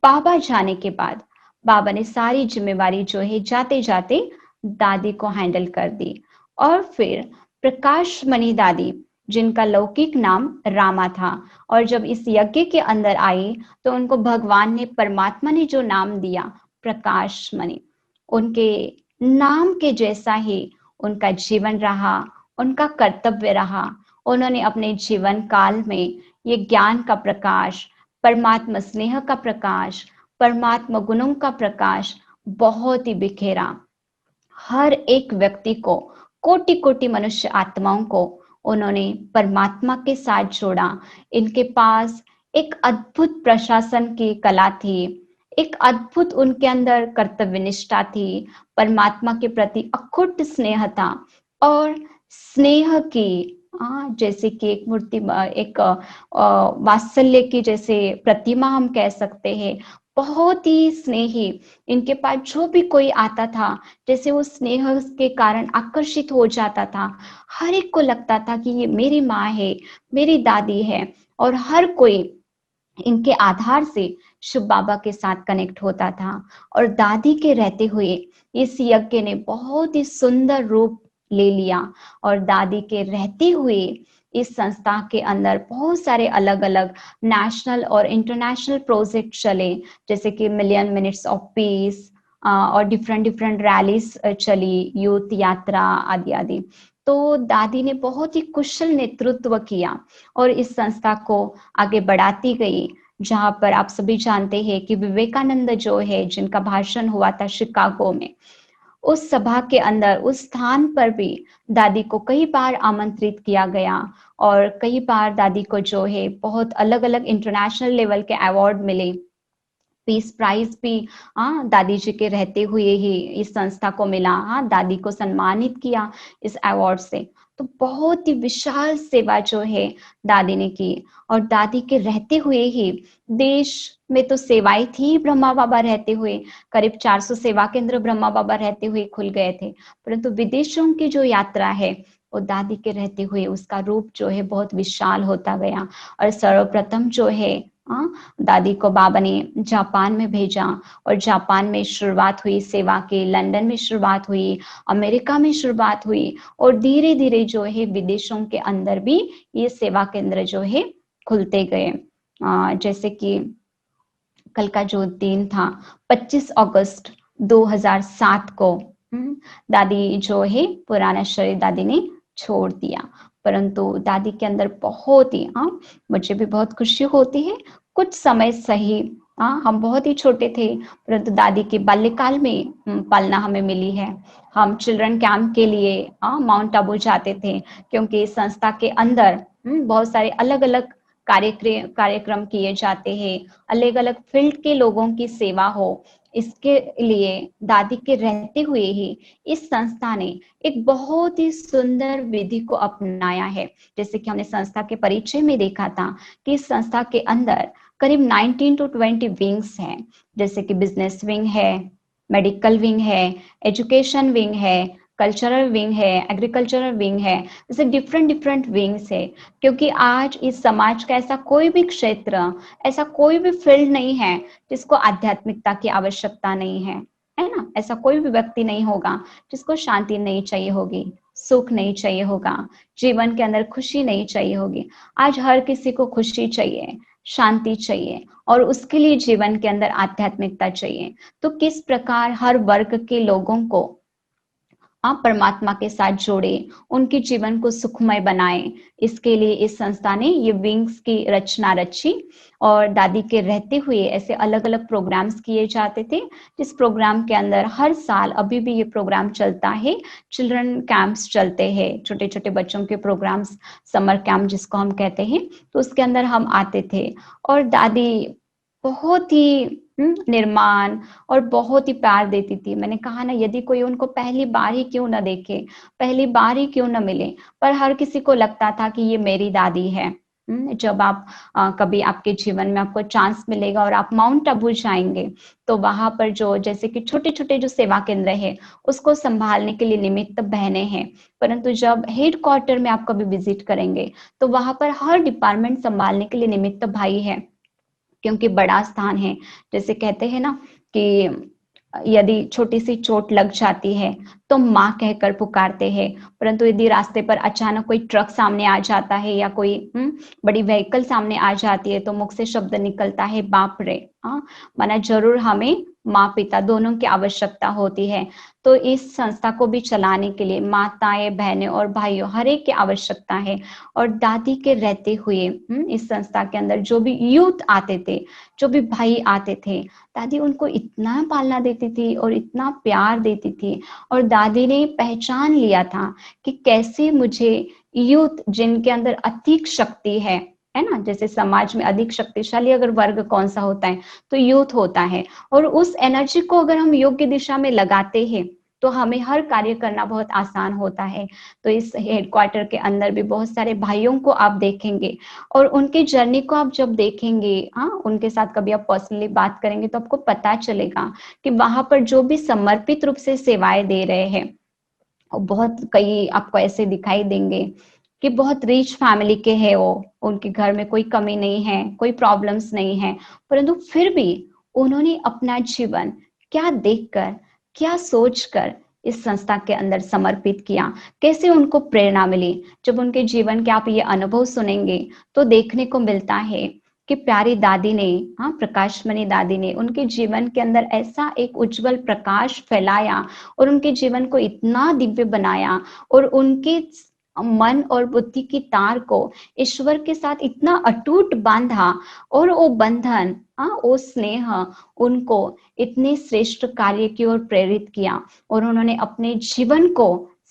बाबा जाने के बाद बाबा ने सारी जिम्मेवारी जो है जाते जाते दादी को हैंडल कर दी। और फिर प्रकाश मणि दादी, जिनका लौकिक नाम रामा था, और जब इस यज्ञ के अंदर आई, तो उनको भगवान ने, परमात्मा ने जो नाम दिया प्रकाश मणि, उनके नाम के जैसा ही उनका जीवन रहा, उनका कर्तव्य रहा। उन्होंने अपने जीवन काल में ये ज्ञान का प्रकाश, परमात्मा स्नेह का प्रकाश, परमात्मा गुणों का प्रकाश बहुत ही बिखेरा। हर एक व्यक्ति को, कोटि कोटि मनुष्य आत्माओं को उन्होंने परमात्मा के साथ जोड़ा। इनके पास एक अद्भुत प्रशासन की कला थी, एक अद्भुत उनके अंदर कर्तव्य निष्ठा थी, परमात्मा के प्रति अखुट स्नेह था। और स्नेह की जैसे कि एक मूर्ति, एक वात्सल्य की जैसे प्रतिमा हम कह सकते हैं, बहुत ही स्नेही। इनके पास जो भी कोई आता था, जैसे वो स्नेह के कारण आकर्षित हो जाता था। हर एक को लगता था कि ये मेरी माँ है, मेरी दादी है, और हर कोई इनके आधार से शिव बाबा के साथ कनेक्ट होता था। और दादी के रहते हुए इस यज्ञ ने बहुत ही सुंदर रूप ले लिया, और दादी के रहते हुए इस संस्था के अंदर बहुत सारे अलग अलग नेशनल और इंटरनेशनल प्रोजेक्ट चले, जैसे कि मिलियन मिनट्स ऑफ पीस, और डिफरेंट डिफरेंट रैलीज चली, यूथ यात्रा आदि आदि। तो दादी ने बहुत ही कुशल नेतृत्व किया, और इस संस्था को आगे बढ़ाती गई। जहां पर आप सभी जानते हैं कि विवेकानंद जो है, जिनका भाषण हुआ था शिकागो में, उस सभा के अंदर, उस स्थान पर भी दादी को कई बार आमंत्रित किया गया, और कई बार दादी को जो है बहुत अलग अलग इंटरनेशनल लेवल के अवार्ड मिले। पीस प्राइज भी दादी जी के रहते हुए ही इस संस्था को मिला। दादी को सम्मानित किया इस अवार्ड से। तो बहुत ही विशाल सेवा जो है दादी ने की। और दादी के रहते हुए ही देश में तो सेवाएं थी, ब्रह्मा बाबा रहते हुए करीब 400 सेवा केंद्र ब्रह्मा बाबा रहते हुए खुल गए थे, परंतु विदेशों की जो यात्रा है वो दादी के रहते हुए उसका रूप जो है बहुत विशाल होता गया। और सर्वप्रथम जो है दादी को बाबा ने जापान में भेजा, और जापान में शुरुआत हुई सेवा की, लंदन में शुरुआत हुई, अमेरिका में शुरुआत हुई, और धीरे धीरे जो है विदेशों के अंदर भी ये सेवा केंद्र जो है खुलते गए। जैसे कि कल का जो दिन था 25 अगस्त 2007 को दादी जो है पुराना शरीर दादी ने छोड़ दिया। परंतु दादी के अंदर बहुत ही मुझे भी बहुत खुशी होती है। कुछ समय सही हम बहुत ही छोटे थे, परंतु दादी के बाल्यकाल में पालना हमें मिली है। हम चिल्ड्रन कैंप के लिए माउंट आबू जाते थे, क्योंकि संस्था के अंदर बहुत सारे अलग अलग कार्यक्रम किए जाते हैं, अलग अलग फील्ड के लोगों की सेवा हो। इसके लिए दादी के रहते हुए ही इस संस्था ने एक बहुत ही सुंदर विधि को अपनाया है। जैसे कि हमने संस्था के परिचय में देखा था कि इस संस्था के अंदर करीब 19 to 20 विंग्स हैं, जैसे कि बिजनेस विंग है, मेडिकल विंग है, एजुकेशन विंग है, कल्चरल विंग है, एग्रीकल्चरल विंग है, जैसे डिफरेंट डिफरेंट विंग्स है। क्योंकि आज इस समाज का ऐसा कोई भी क्षेत्र, ऐसा कोई भी फील्ड नहीं है जिसको आध्यात्मिकता की आवश्यकता नहीं है, है ना। ऐसा कोई भी व्यक्ति नहीं होगा जिसको शांति नहीं चाहिए होगी, सुख नहीं चाहिए होगा, जीवन के अंदर खुशी नहीं चाहिए होगी। आज हर किसी को खुशी चाहिए, शांति चाहिए, और उसके लिए जीवन के अंदर आध्यात्मिकता चाहिए। तो किस प्रकार हर वर्ग के लोगों को आप परमात्मा के साथ जोड़े, उनके जीवन को सुखमय बनाए, इसके लिए इस संस्था ने ये विंग्स की रचना रची। और दादी के रहते हुए ऐसे अलग अलग प्रोग्राम्स किए जाते थे, जिस प्रोग्राम के अंदर हर साल अभी भी ये प्रोग्राम चलता है, चिल्ड्रन कैंप्स चलते हैं, छोटे छोटे बच्चों के प्रोग्राम्स, समर कैंप जिसको हम कहते हैं। तो उसके अंदर हम आते थे, और दादी बहुत ही निर्माण और बहुत ही प्यार देती थी। मैंने कहा ना, यदि कोई उनको पहली बार ही क्यों ना देखे, पहली बार ही क्यों ना मिले, पर हर किसी को लगता था कि ये मेरी दादी है। जब आप कभी आपके जीवन में आपको चांस मिलेगा और आप माउंट आबू जाएंगे, तो वहां पर जो जैसे कि छोटे छोटे जो सेवा केंद्र है उसको संभालने के लिए निमित्त बहनें हैं, परंतु जब हेड क्वार्टर में आप कभी विजिट करेंगे तो वहां पर हर डिपार्टमेंट संभालने के लिए निमित्त भाई है, क्योंकि बड़ा स्थान है। जैसे कहते हैं ना कि यदि छोटी सी चोट लग जाती है तो माँ कहकर पुकारते हैं, परंतु यदि रास्ते पर अचानक कोई ट्रक सामने आ जाता है या कोई बड़ी व्हीकल सामने आ जाती है तो मुख से शब्द निकलता है बाप रे। माना जरूर हमें माँ पिता दोनों की आवश्यकता होती है। तो इस संस्था को भी चलाने के लिए माताएं, बहनें और भाइयों हर एक की आवश्यकता है। और दादी के रहते हुए इस संस्था के अंदर जो भी यूथ आते थे, जो भी भाई आते थे, दादी उनको इतना पालना देती थी और इतना प्यार देती थी। और दादी ने पहचान लिया था कि कैसे मुझे यूथ जिनके अंदर अधिक शक्ति है ना, जैसे समाज में अधिक शक्तिशाली अगर वर्ग कौन सा होता है तो यूथ होता है। और उस एनर्जी को अगर हम योग्य दिशा में लगाते हैं तो हमें हर कार्य करना बहुत आसान होता है। तो इस हेडक्वार्टर के अंदर भी बहुत सारे भाइयों को आप देखेंगे, और उनके जर्नी को आप जब देखेंगे, उनके साथ कभी आप पर्सनली बात करेंगे तो आपको पता चलेगा कि वहां पर जो भी समर्पित रूप से सेवाएं दे रहे हैं, बहुत कई आपको ऐसे दिखाई देंगे कि बहुत रिच फैमिली के हैं वो, उनके घर में कोई कमी नहीं है, कोई प्रॉब्लम्स नहीं है, परंतु फिर भी उन्होंने अपना जीवन क्या देखकर, क्या सोचकर इस संस्था के अंदर समर्पित किया, कैसे उनको प्रेरणा मिली। जब उनके जीवन के आप ये अनुभव सुनेंगे तो देखने को मिलता है कि प्यारी दादी ने, प्रकाशमणि दादी ने उनके जीवन के अंदर ऐसा एक उज्जवल प्रकाश फैलाया और उनके जीवन को इतना दिव्य बनाया, और उनके मन और बुद्धि की तार को ईश्वर के साथ इतना अटूट बांधा, और वो बंधन, वो स्नेह उनको इतने श्रेष्ठ कार्य की ओर प्रेरित किया, और उन्होंने अपने जीवन को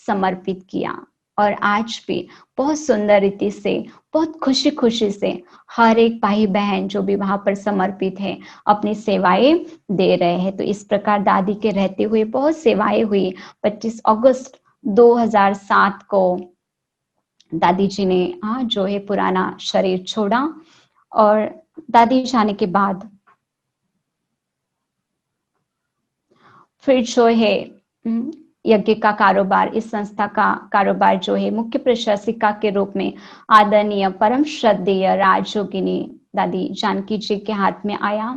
समर्पित किया। और आज भी बहुत सुंदर रीति से, बहुत खुशी खुशी से हर एक भाई बहन जो भी वहां पर समर्पित है अपनी सेवाएं दे रहे हैं। तो इस प्रकार दादी के रहते हुए बहुत सेवाएं हुई। 25 अगस्त 2007 को दादी जी ने जो है पुराना शरीर छोड़ा और दादी जाने के बाद फिर जो है यज्ञ का कारोबार, इस संस्था का कारोबार जो है मुख्य प्रशासिका के रूप में आदरणीय परम श्रद्धेय राजयोगिनी दादी जानकी जी के हाथ में आया।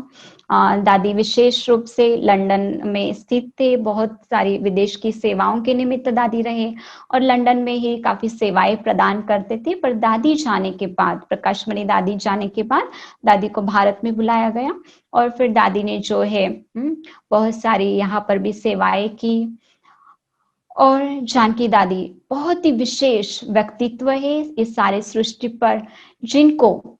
दादी विशेष रूप से लंदन में स्थित थे, बहुत सारी विदेश की सेवाओं के निमित्त दादी रहे और लंदन में ही काफी सेवाएं प्रदान करते थे। पर दादी जाने के बाद, प्रकाशमणि दादी जाने के बाद दादी को भारत में बुलाया गया और फिर दादी ने जो है बहुत सारी यहाँ पर भी सेवाएं की। और जानकी दादी बहुत ही विशेष व्यक्तित्व है इस सारे सृष्टि पर, जिनको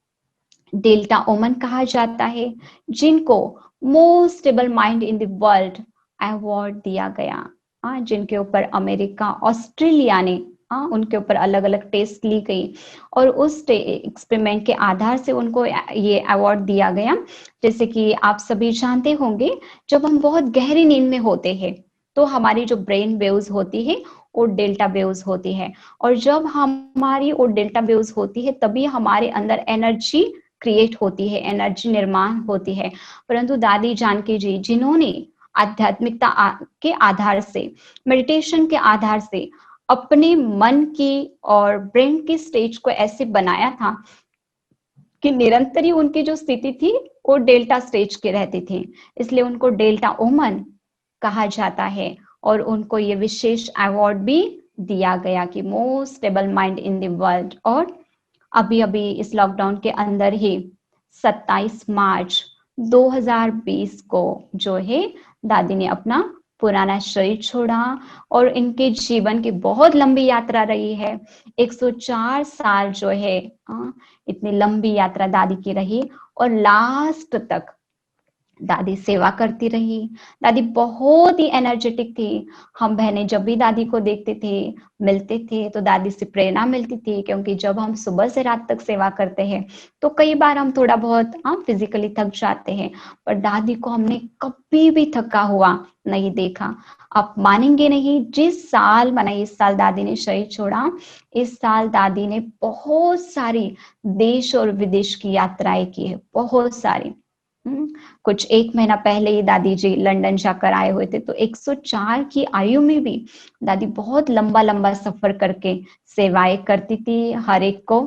डेल्टा ओमन कहा जाता है, जिनको most stable mind in the world award दिया गया, जिनके ऊपर अमेरिका, ऑस्ट्रेलिया ने उनके ऊपर अलग अलग टेस्ट ली गई और उस एक्सपेरिमेंट के आधार से उनको ये अवार्ड दिया गया। जैसे कि आप सभी जानते होंगे, जब हम बहुत गहरी नींद में होते हैं तो हमारी जो ब्रेन वेव्स होती है वो डेल्टा वेव्स होती है, और जब हमारी वो डेल्टा वेव्स होती है तभी हमारे अंदर एनर्जी क्रिएट होती है, एनर्जी निर्माण होती है। परंतु दादी जानकी जी, जिन्होंने आध्यात्मिकता के आधार से, मेडिटेशन के आधार से अपने मन की और ब्रेन की स्टेज को ऐसे बनाया था कि निरंतर ही उनकी जो स्थिति थी वो डेल्टा स्टेज के रहती थी, इसलिए उनको डेल्टा ओमन कहा जाता है और उनको ये विशेष अवार्ड भी दिया गया कि most stable mind in the world. और अभी अभी इस लॉकडाउन के अंदर ही 27 मार्च 2020 को जो है दादी ने अपना पुराना शरीर छोड़ा और इनके जीवन की बहुत लंबी यात्रा रही है। 104 साल जो है इतनी लंबी यात्रा दादी की रही और लास्ट तक दादी सेवा करती रही। दादी बहुत ही एनर्जेटिक थी। हम बहनें जब भी दादी को देखते थे, मिलते थे, तो दादी से प्रेरणा मिलती थी, क्योंकि जब हम सुबह से रात तक सेवा करते हैं तो कई बार हम थोड़ा बहुत फिजिकली थक जाते हैं, पर दादी को हमने कभी भी थका हुआ नहीं देखा। आप मानेंगे नहीं, जिस साल माना इस साल दादी ने शरीर छोड़ा, इस साल दादी ने बहुत सारी देश और विदेश की यात्राएं की है, बहुत सारी। कुछ 1 महीना पहले ही दादी जी लंदन जाकर आए हुए थे, तो 104 की आयु में भी दादी बहुत लंबा लंबा सफर करके सेवाएं करती थी, हर एक को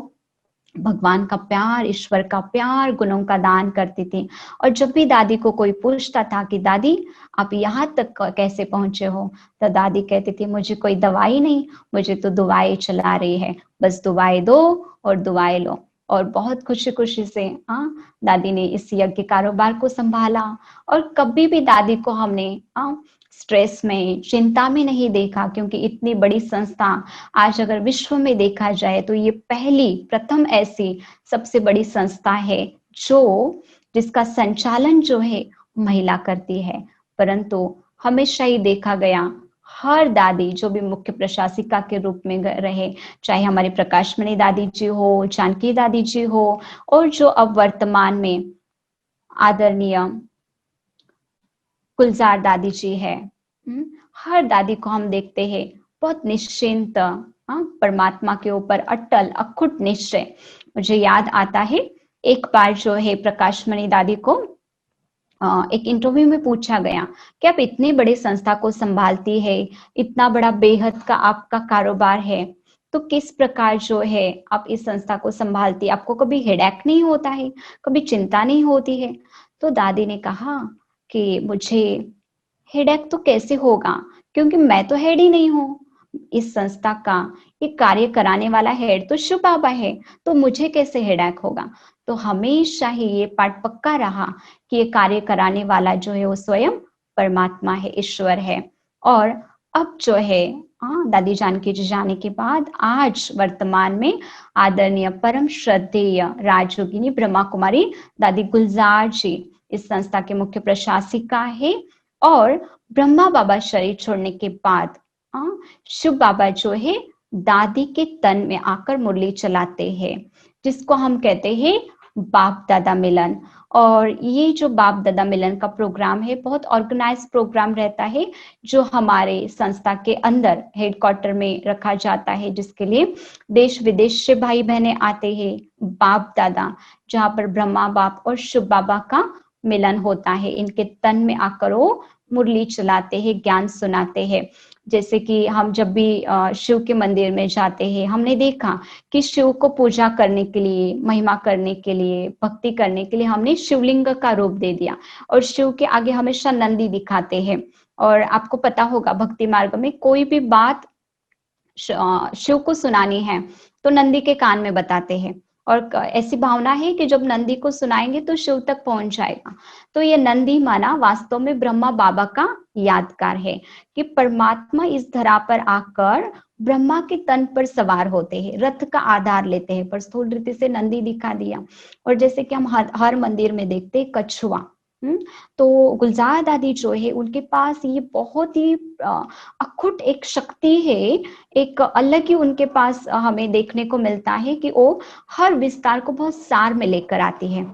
भगवान का प्यार, ईश्वर का प्यार, गुणों का दान करती थी। और जब भी दादी को कोई पूछता था कि दादी आप यहाँ तक कैसे पहुंचे हो, तो दादी कहती थी मुझे कोई दवाई नहीं, मुझे तो दुआएं चला रही है, बस दुआएं दो और दुआएं लो। और बहुत खुशी खुशी से दादी ने इस यज्ञ कारोबार को संभाला और कभी भी दादी को हमने स्ट्रेस में, चिंता में नहीं देखा, क्योंकि इतनी बड़ी संस्था आज अगर विश्व में देखा जाए तो ये प्रथम ऐसी सबसे बड़ी संस्था है जिसका संचालन जो है महिला करती है। परंतु हमेशा ही देखा गया, हर दादी जो भी मुख्य प्रशासिका के रूप में रहे, चाहे हमारी प्रकाशमणि दादी जी हो, जानकी दादी जी हो, और जो अब वर्तमान में आदरणीय गुलजार दादी जी है, हर दादी को हम देखते हैं बहुत निश्चिंत, परमात्मा के ऊपर अटल अखुट निश्चय। मुझे याद आता है एक बार जो है प्रकाशमणि दादी को एक इंटरव्यू में पूछा गया कि आप इतने बड़े संस्था को संभालती है, इतना बड़ा बेहद का आपका कारोबार है, तो किस प्रकार जो है आप इस संस्था को संभालती, आपको कभी हेडेक नहीं होता है, कभी चिंता नहीं होती है? तो दादी ने कहा कि मुझे हेडेक तो कैसे होगा, क्योंकि मैं तो हेड ही नहीं हूँ इस संस्था का, ये कार्य कराने वाला हेड तो शिव बाबा है, तो मुझे कैसे हेडेक होगा। तो हमेशा ही ये पाठ पक्का रहा कि ये कार्य कराने वाला जो है वो स्वयं परमात्मा है, ईश्वर है। और अब जो है दादी जानकी जी जाने के बाद आज वर्तमान में आदरणीय परम श्रद्धेय राजयोगिनी ब्रह्मा कुमारी दादी गुलजार जी इस संस्था के मुख्य प्रशासिका है। और ब्रह्मा बाबा शरीर छोड़ने के बाद शिव बाबा जो है दादी के तन में आकर मुरली चलाते हैं, जिसको हम कहते हैं बाप दादा मिलन। और ये जो बाप दादा मिलन का प्रोग्राम है बहुत ऑर्गेनाइज प्रोग्राम रहता है, जो हमारे संस्था के अंदर हेडक्वार्टर में रखा जाता है, जिसके लिए देश विदेश से भाई बहने आते हैं। बाप दादा, जहाँ पर ब्रह्मा बाप और शिव बाबा का मिलन होता है। इनके तन में आकर वो मुरली चलाते हैं, ज्ञान सुनाते हैं। जैसे कि हम जब भी शिव के मंदिर में जाते हैं, हमने देखा कि शिव को पूजा करने के लिए, महिमा करने के लिए, भक्ति करने के लिए हमने शिवलिंग का रूप दे दिया, और शिव के आगे हमेशा नंदी दिखाते हैं। और आपको पता होगा भक्ति मार्ग में कोई भी बात शिव को सुनानी है तो नंदी के कान में बताते हैं, और ऐसी भावना है कि जब नंदी को सुनाएंगे तो शिव तक पहुंच जाएगा। तो ये नंदी माना वास्तव में ब्रह्मा बाबा का यादगार है कि परमात्मा इस धरा पर आकर ब्रह्मा के तन पर सवार होते हैं, रथ का आधार लेते हैं, पर स्थूल रीति से नंदी दिखा दिया। और जैसे कि हम हर मंदिर में देखते हैं कछुआ, तो गुलजार दादी जो है उनके पास ये बहुत ही अखुट एक शक्ति है, एक अलग ही उनके पास हमें देखने को मिलता है कि वो हर विस्तार को बहुत सार में लेकर आती है।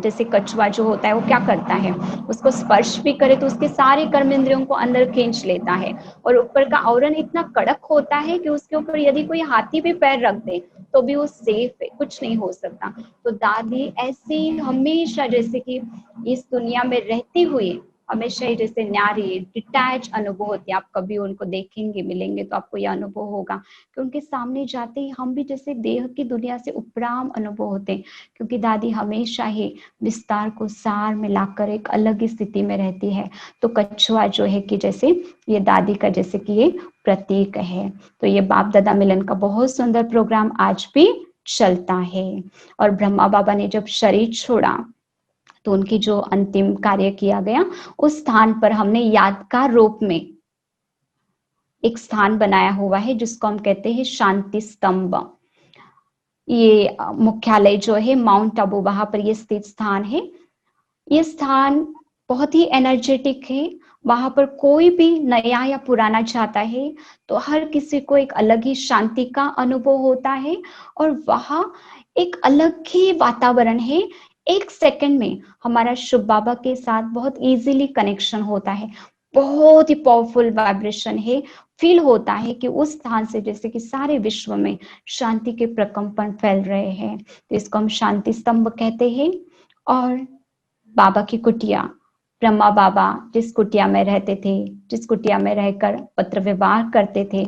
जैसे कछुआ जो होता है वो क्या करता है, उसको स्पर्श भी करे तो उसके सारे कर्म इंद्रियों को अंदर खींच लेता है, और ऊपर का आवरण इतना कड़क होता है कि उसके ऊपर यदि कोई हाथी भी पैर रख दे तो भी वो सेफ है, कुछ नहीं हो सकता। तो दादी ऐसी हमेशा, जैसे कि इस दुनिया में रहती हुई हमेशा ही जैसे न्यारी डिटैच अनुभव होती है। आप कभी उनको देखेंगे, मिलेंगे तो आपको यह अनुभव होगा कि उनके सामने जाते ही हम भी जैसे देह की दुनिया से उपराम अनुभव होते हैं, क्योंकि दादी हमेशा ही विस्तार को सार में लाकर एक अलग ही स्थिति में रहती है। तो कछुआ जो है कि जैसे ये दादी का जैसे कि ये प्रतीक है। तो ये बाप दादा मिलन का बहुत सुंदर प्रोग्राम आज भी चलता है। और ब्रह्मा बाबा ने जब शरीर छोड़ा तो उनकी जो अंतिम कार्य किया गया, उस स्थान पर हमने यादगार रूप में एक स्थान बनाया हुआ है जिसको हम कहते हैं शांति स्तंभ। ये मुख्यालय जो है माउंट आबू, वहां पर ये स्थित स्थान है। ये स्थान बहुत ही एनर्जेटिक है। वहां पर कोई भी नया या पुराना जाता है तो हर किसी को एक अलग ही शांति का अनुभव होता है, और वहां एक अलग ही वातावरण है। एक सेकंड में हमारा शिव बाबा के साथ बहुत इजीली कनेक्शन होता है। बहुत ही पावरफुल वाइब्रेशन है। फील होता है कि उस स्थान से जैसे कि सारे विश्व में शांति के प्रकंपन फैल रहे हैं। तो इसको हम शांति स्तंभ कहते हैं। और बाबा की कुटिया, ब्रह्मा बाबा जिस कुटिया में रहते थे, जिस कुटिया में रहकर पत्र व्यवहार करते थे,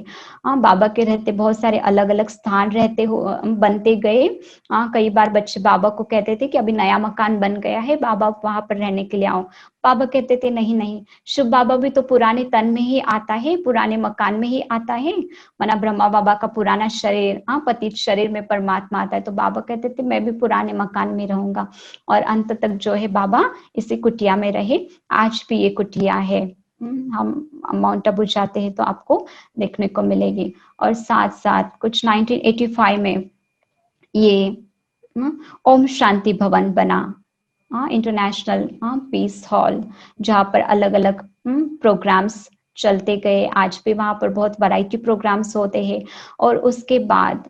बाबा के रहते बहुत सारे अलग अलग स्थान रहते हो बनते गए। कई बार बच्चे बाबा को कहते थे कि अभी नया मकान बन गया है, बाबा वहां पर रहने के लिए आओ। बाबा कहते थे नहीं नहीं, शिव बाबा भी तो पुराने तन में ही आता है, पुराने मकान में ही आता है। माना ब्रह्मा बाबा का पुराना शरीर, पतित शरीर में परमात्मा आता है, तो बाबा कहते थे मैं भी पुराने मकान में रहूंगा। और अंत तक जो है बाबा इसी कुटिया में रहे। आज भी ये कुटिया है। हम माउंट आबू जाते हैं तो आपको देखने को मिलेगी। और साथ साथ कुछ 1985 में ये ओम शांति भवन बना, इंटरनेशनल पीस हॉल, जहाँ पर अलग अलग प्रोग्राम्स चलते गए। आज भी वहां पर बहुत वैरायटी प्रोग्राम्स होते हैं। और उसके बाद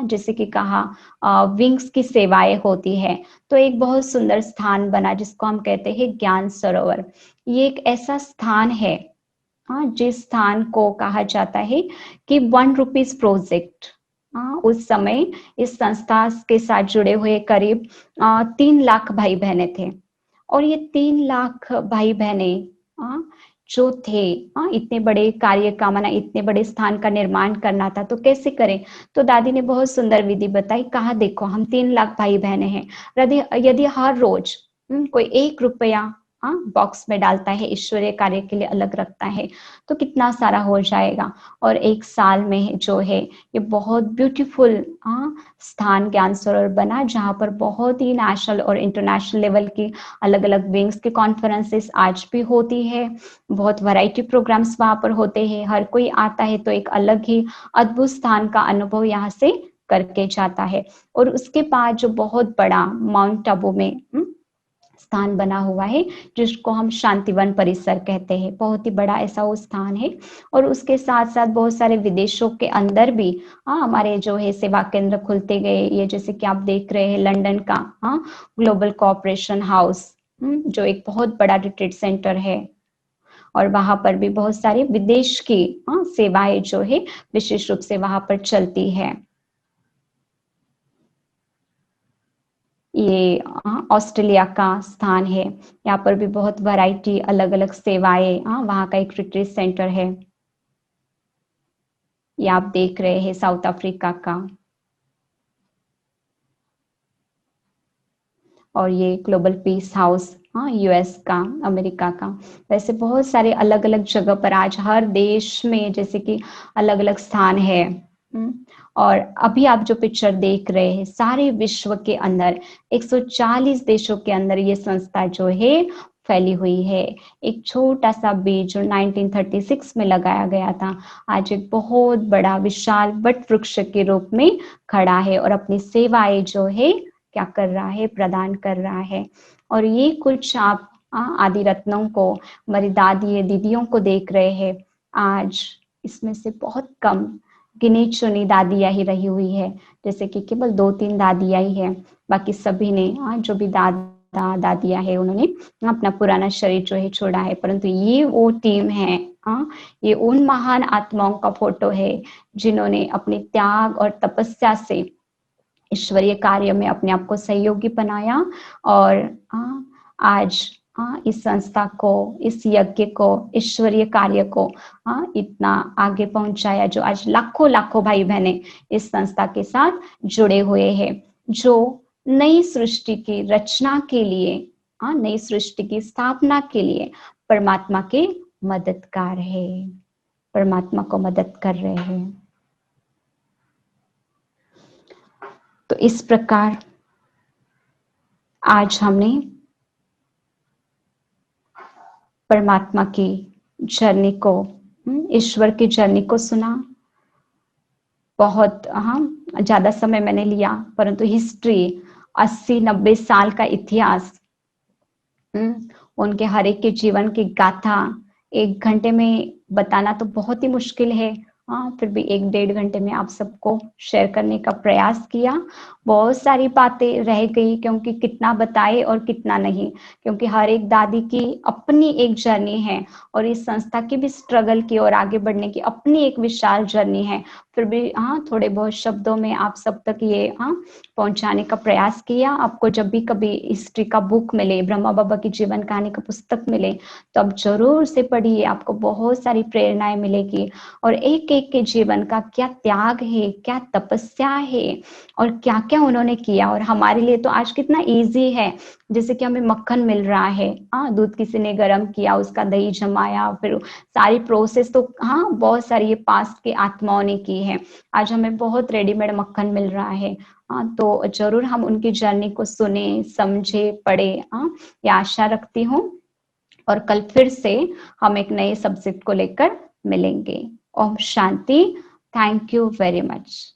जैसे कि कहा विंग्स की सेवाएं होती है, तो एक बहुत सुंदर स्थान बना जिसको हम कहते हैं ज्ञान सरोवर। ये एक ऐसा स्थान है जिस स्थान को कहा जाता है कि 1 रुपीज प्रोजेक्ट। उस समय इस संस्था के साथ जुड़े हुए करीब 3 लाख भाई बहने थे। और ये 3 लाख भाई बहने जो थे, इतने बड़े कार्य का, माना इतने बड़े स्थान का निर्माण करना था, तो कैसे करें। तो दादी ने बहुत सुंदर विधि बताई। कहा देखो हम 3 लाख भाई बहने हैं, यदि हर रोज कोई 1 रुपया बॉक्स में डालता है, ईश्वरीय कार्य के लिए अलग रखता है, तो कितना सारा हो जाएगा। और 1 साल में जो है ये बहुत ब्यूटीफुल स्थान ज्ञान सरोवर बना, जहाँ पर बहुत ही नेशनल और इंटरनेशनल लेवल की अलग अलग विंग्स की कॉन्फ्रेंसेस आज भी होती है। बहुत वैरायटी प्रोग्राम्स वहां पर होते हैं। हर कोई आता है तो एक अलग ही अद्भुत स्थान का अनुभव यहाँ से करके जाता है। और उसके बाद जो बहुत बड़ा माउंट आबू में स्थान बना हुआ है जिसको हम शांतिवन परिसर कहते हैं। बहुत ही बड़ा ऐसा वो स्थान है और उसके साथ साथ बहुत सारे विदेशों के अंदर भी हमारे जो है सेवा केंद्र खुलते गए। ये जैसे कि आप देख रहे हैं लंदन का ग्लोबल कोऑपरेशन हाउस, जो एक बहुत बड़ा रिट्रीट सेंटर है और वहां पर भी बहुत सारे विदेश की सेवाएं जो है विशेष रूप से वहां पर चलती है। ये ऑस्ट्रेलिया का स्थान है। यहाँ पर भी बहुत वैरायटी अलग अलग सेवाएं, वहाँ का एक रिट्रीट सेंटर है। ये आप देख रहे हैं साउथ अफ्रीका का, और ये ग्लोबल पीस हाउस यूएस का, अमेरिका का। वैसे बहुत सारे अलग अलग जगह पर आज हर देश में जैसे कि अलग अलग स्थान है। और अभी आप जो पिक्चर देख रहे हैं सारे विश्व के अंदर 140 देशों के अंदर ये संस्था जो है फैली हुई है। एक छोटा सा बीज जो 1936 में लगाया गया था आज एक बहुत बड़ा विशाल वट वृक्ष के रूप में खड़ा है और अपनी सेवाएं जो है क्या कर रहा है, प्रदान कर रहा है। और ये कुछ आप आदि रत्नों को, हमारी दादी दीदियों को देख रहे हैं। आज इसमें से बहुत कम गिनी चुनी दादियां ही रही हुई है, जैसे कि केवल 2-3 दादियां ही है। बाकी सभी ने जो भी दादा दादियां है उन्होंने अपना पुराना शरीर जो है छोड़ा है। परंतु ये वो टीम है, ये उन महान आत्माओं का फोटो है जिन्होंने अपने त्याग और तपस्या से ईश्वरीय कार्य में अपने आप को सहयोगी बनाया और आज इस संस्था को, इस यज्ञ को, ईश्वरीय कार्य को इतना आगे पहुंचाया, जो आज लाखों लाखों भाई बहने इस संस्था के साथ जुड़े हुए हैं, जो नई सृष्टि की रचना के लिए, नई सृष्टि की स्थापना के लिए परमात्मा के मददगार है, परमात्मा को मदद कर रहे हैं। तो इस प्रकार आज हमने परमात्मा की जर्नी को, ईश्वर की जर्नी को सुना। बहुत ज्यादा समय मैंने लिया, परंतु हिस्ट्री 80-90 साल का इतिहास, उनके हर एक के जीवन की गाथा 1 घंटे में बताना तो बहुत ही मुश्किल है। फिर भी 1-1.5 घंटे में आप सबको शेयर करने का प्रयास किया। बहुत सारी बातें रह गई क्योंकि कितना बताए और कितना नहीं, क्योंकि हर एक दादी की अपनी एक जर्नी है और इस संस्था की भी स्ट्रगल की और आगे बढ़ने की अपनी एक विशाल जर्नी है। फिर भी थोड़े बहुत शब्दों में आप सब तक ये पहुंचाने का प्रयास किया। आपको जब भी कभी हिस्ट्री का बुक मिले, ब्रह्मा बाबा की जीवन कहानी का पुस्तक मिले, तो आप जरूर से पढ़िए, आपको बहुत सारी प्रेरणाएं मिलेगी। और एक एक के जीवन का क्या त्याग है, क्या तपस्या है और क्या क्या उन्होंने किया। और हमारे लिए तो आज कितना इजी है, जैसे कि हमें मक्खन मिल रहा है, दूध किसी ने गर्म किया, उसका दही जमाया, फिर सारी प्रोसेस तो बहुत सारी ये पास्ट की आत्माओं ने की है। आज हमें बहुत रेडीमेड मक्खन मिल रहा है। तो जरूर हम उनकी जर्नी को सुने, समझे, पढ़े, ये आशा रखती हूँ। और कल फिर से हम एक नए सब्जेक्ट को लेकर मिलेंगे। ओम शांति। Thank you very much.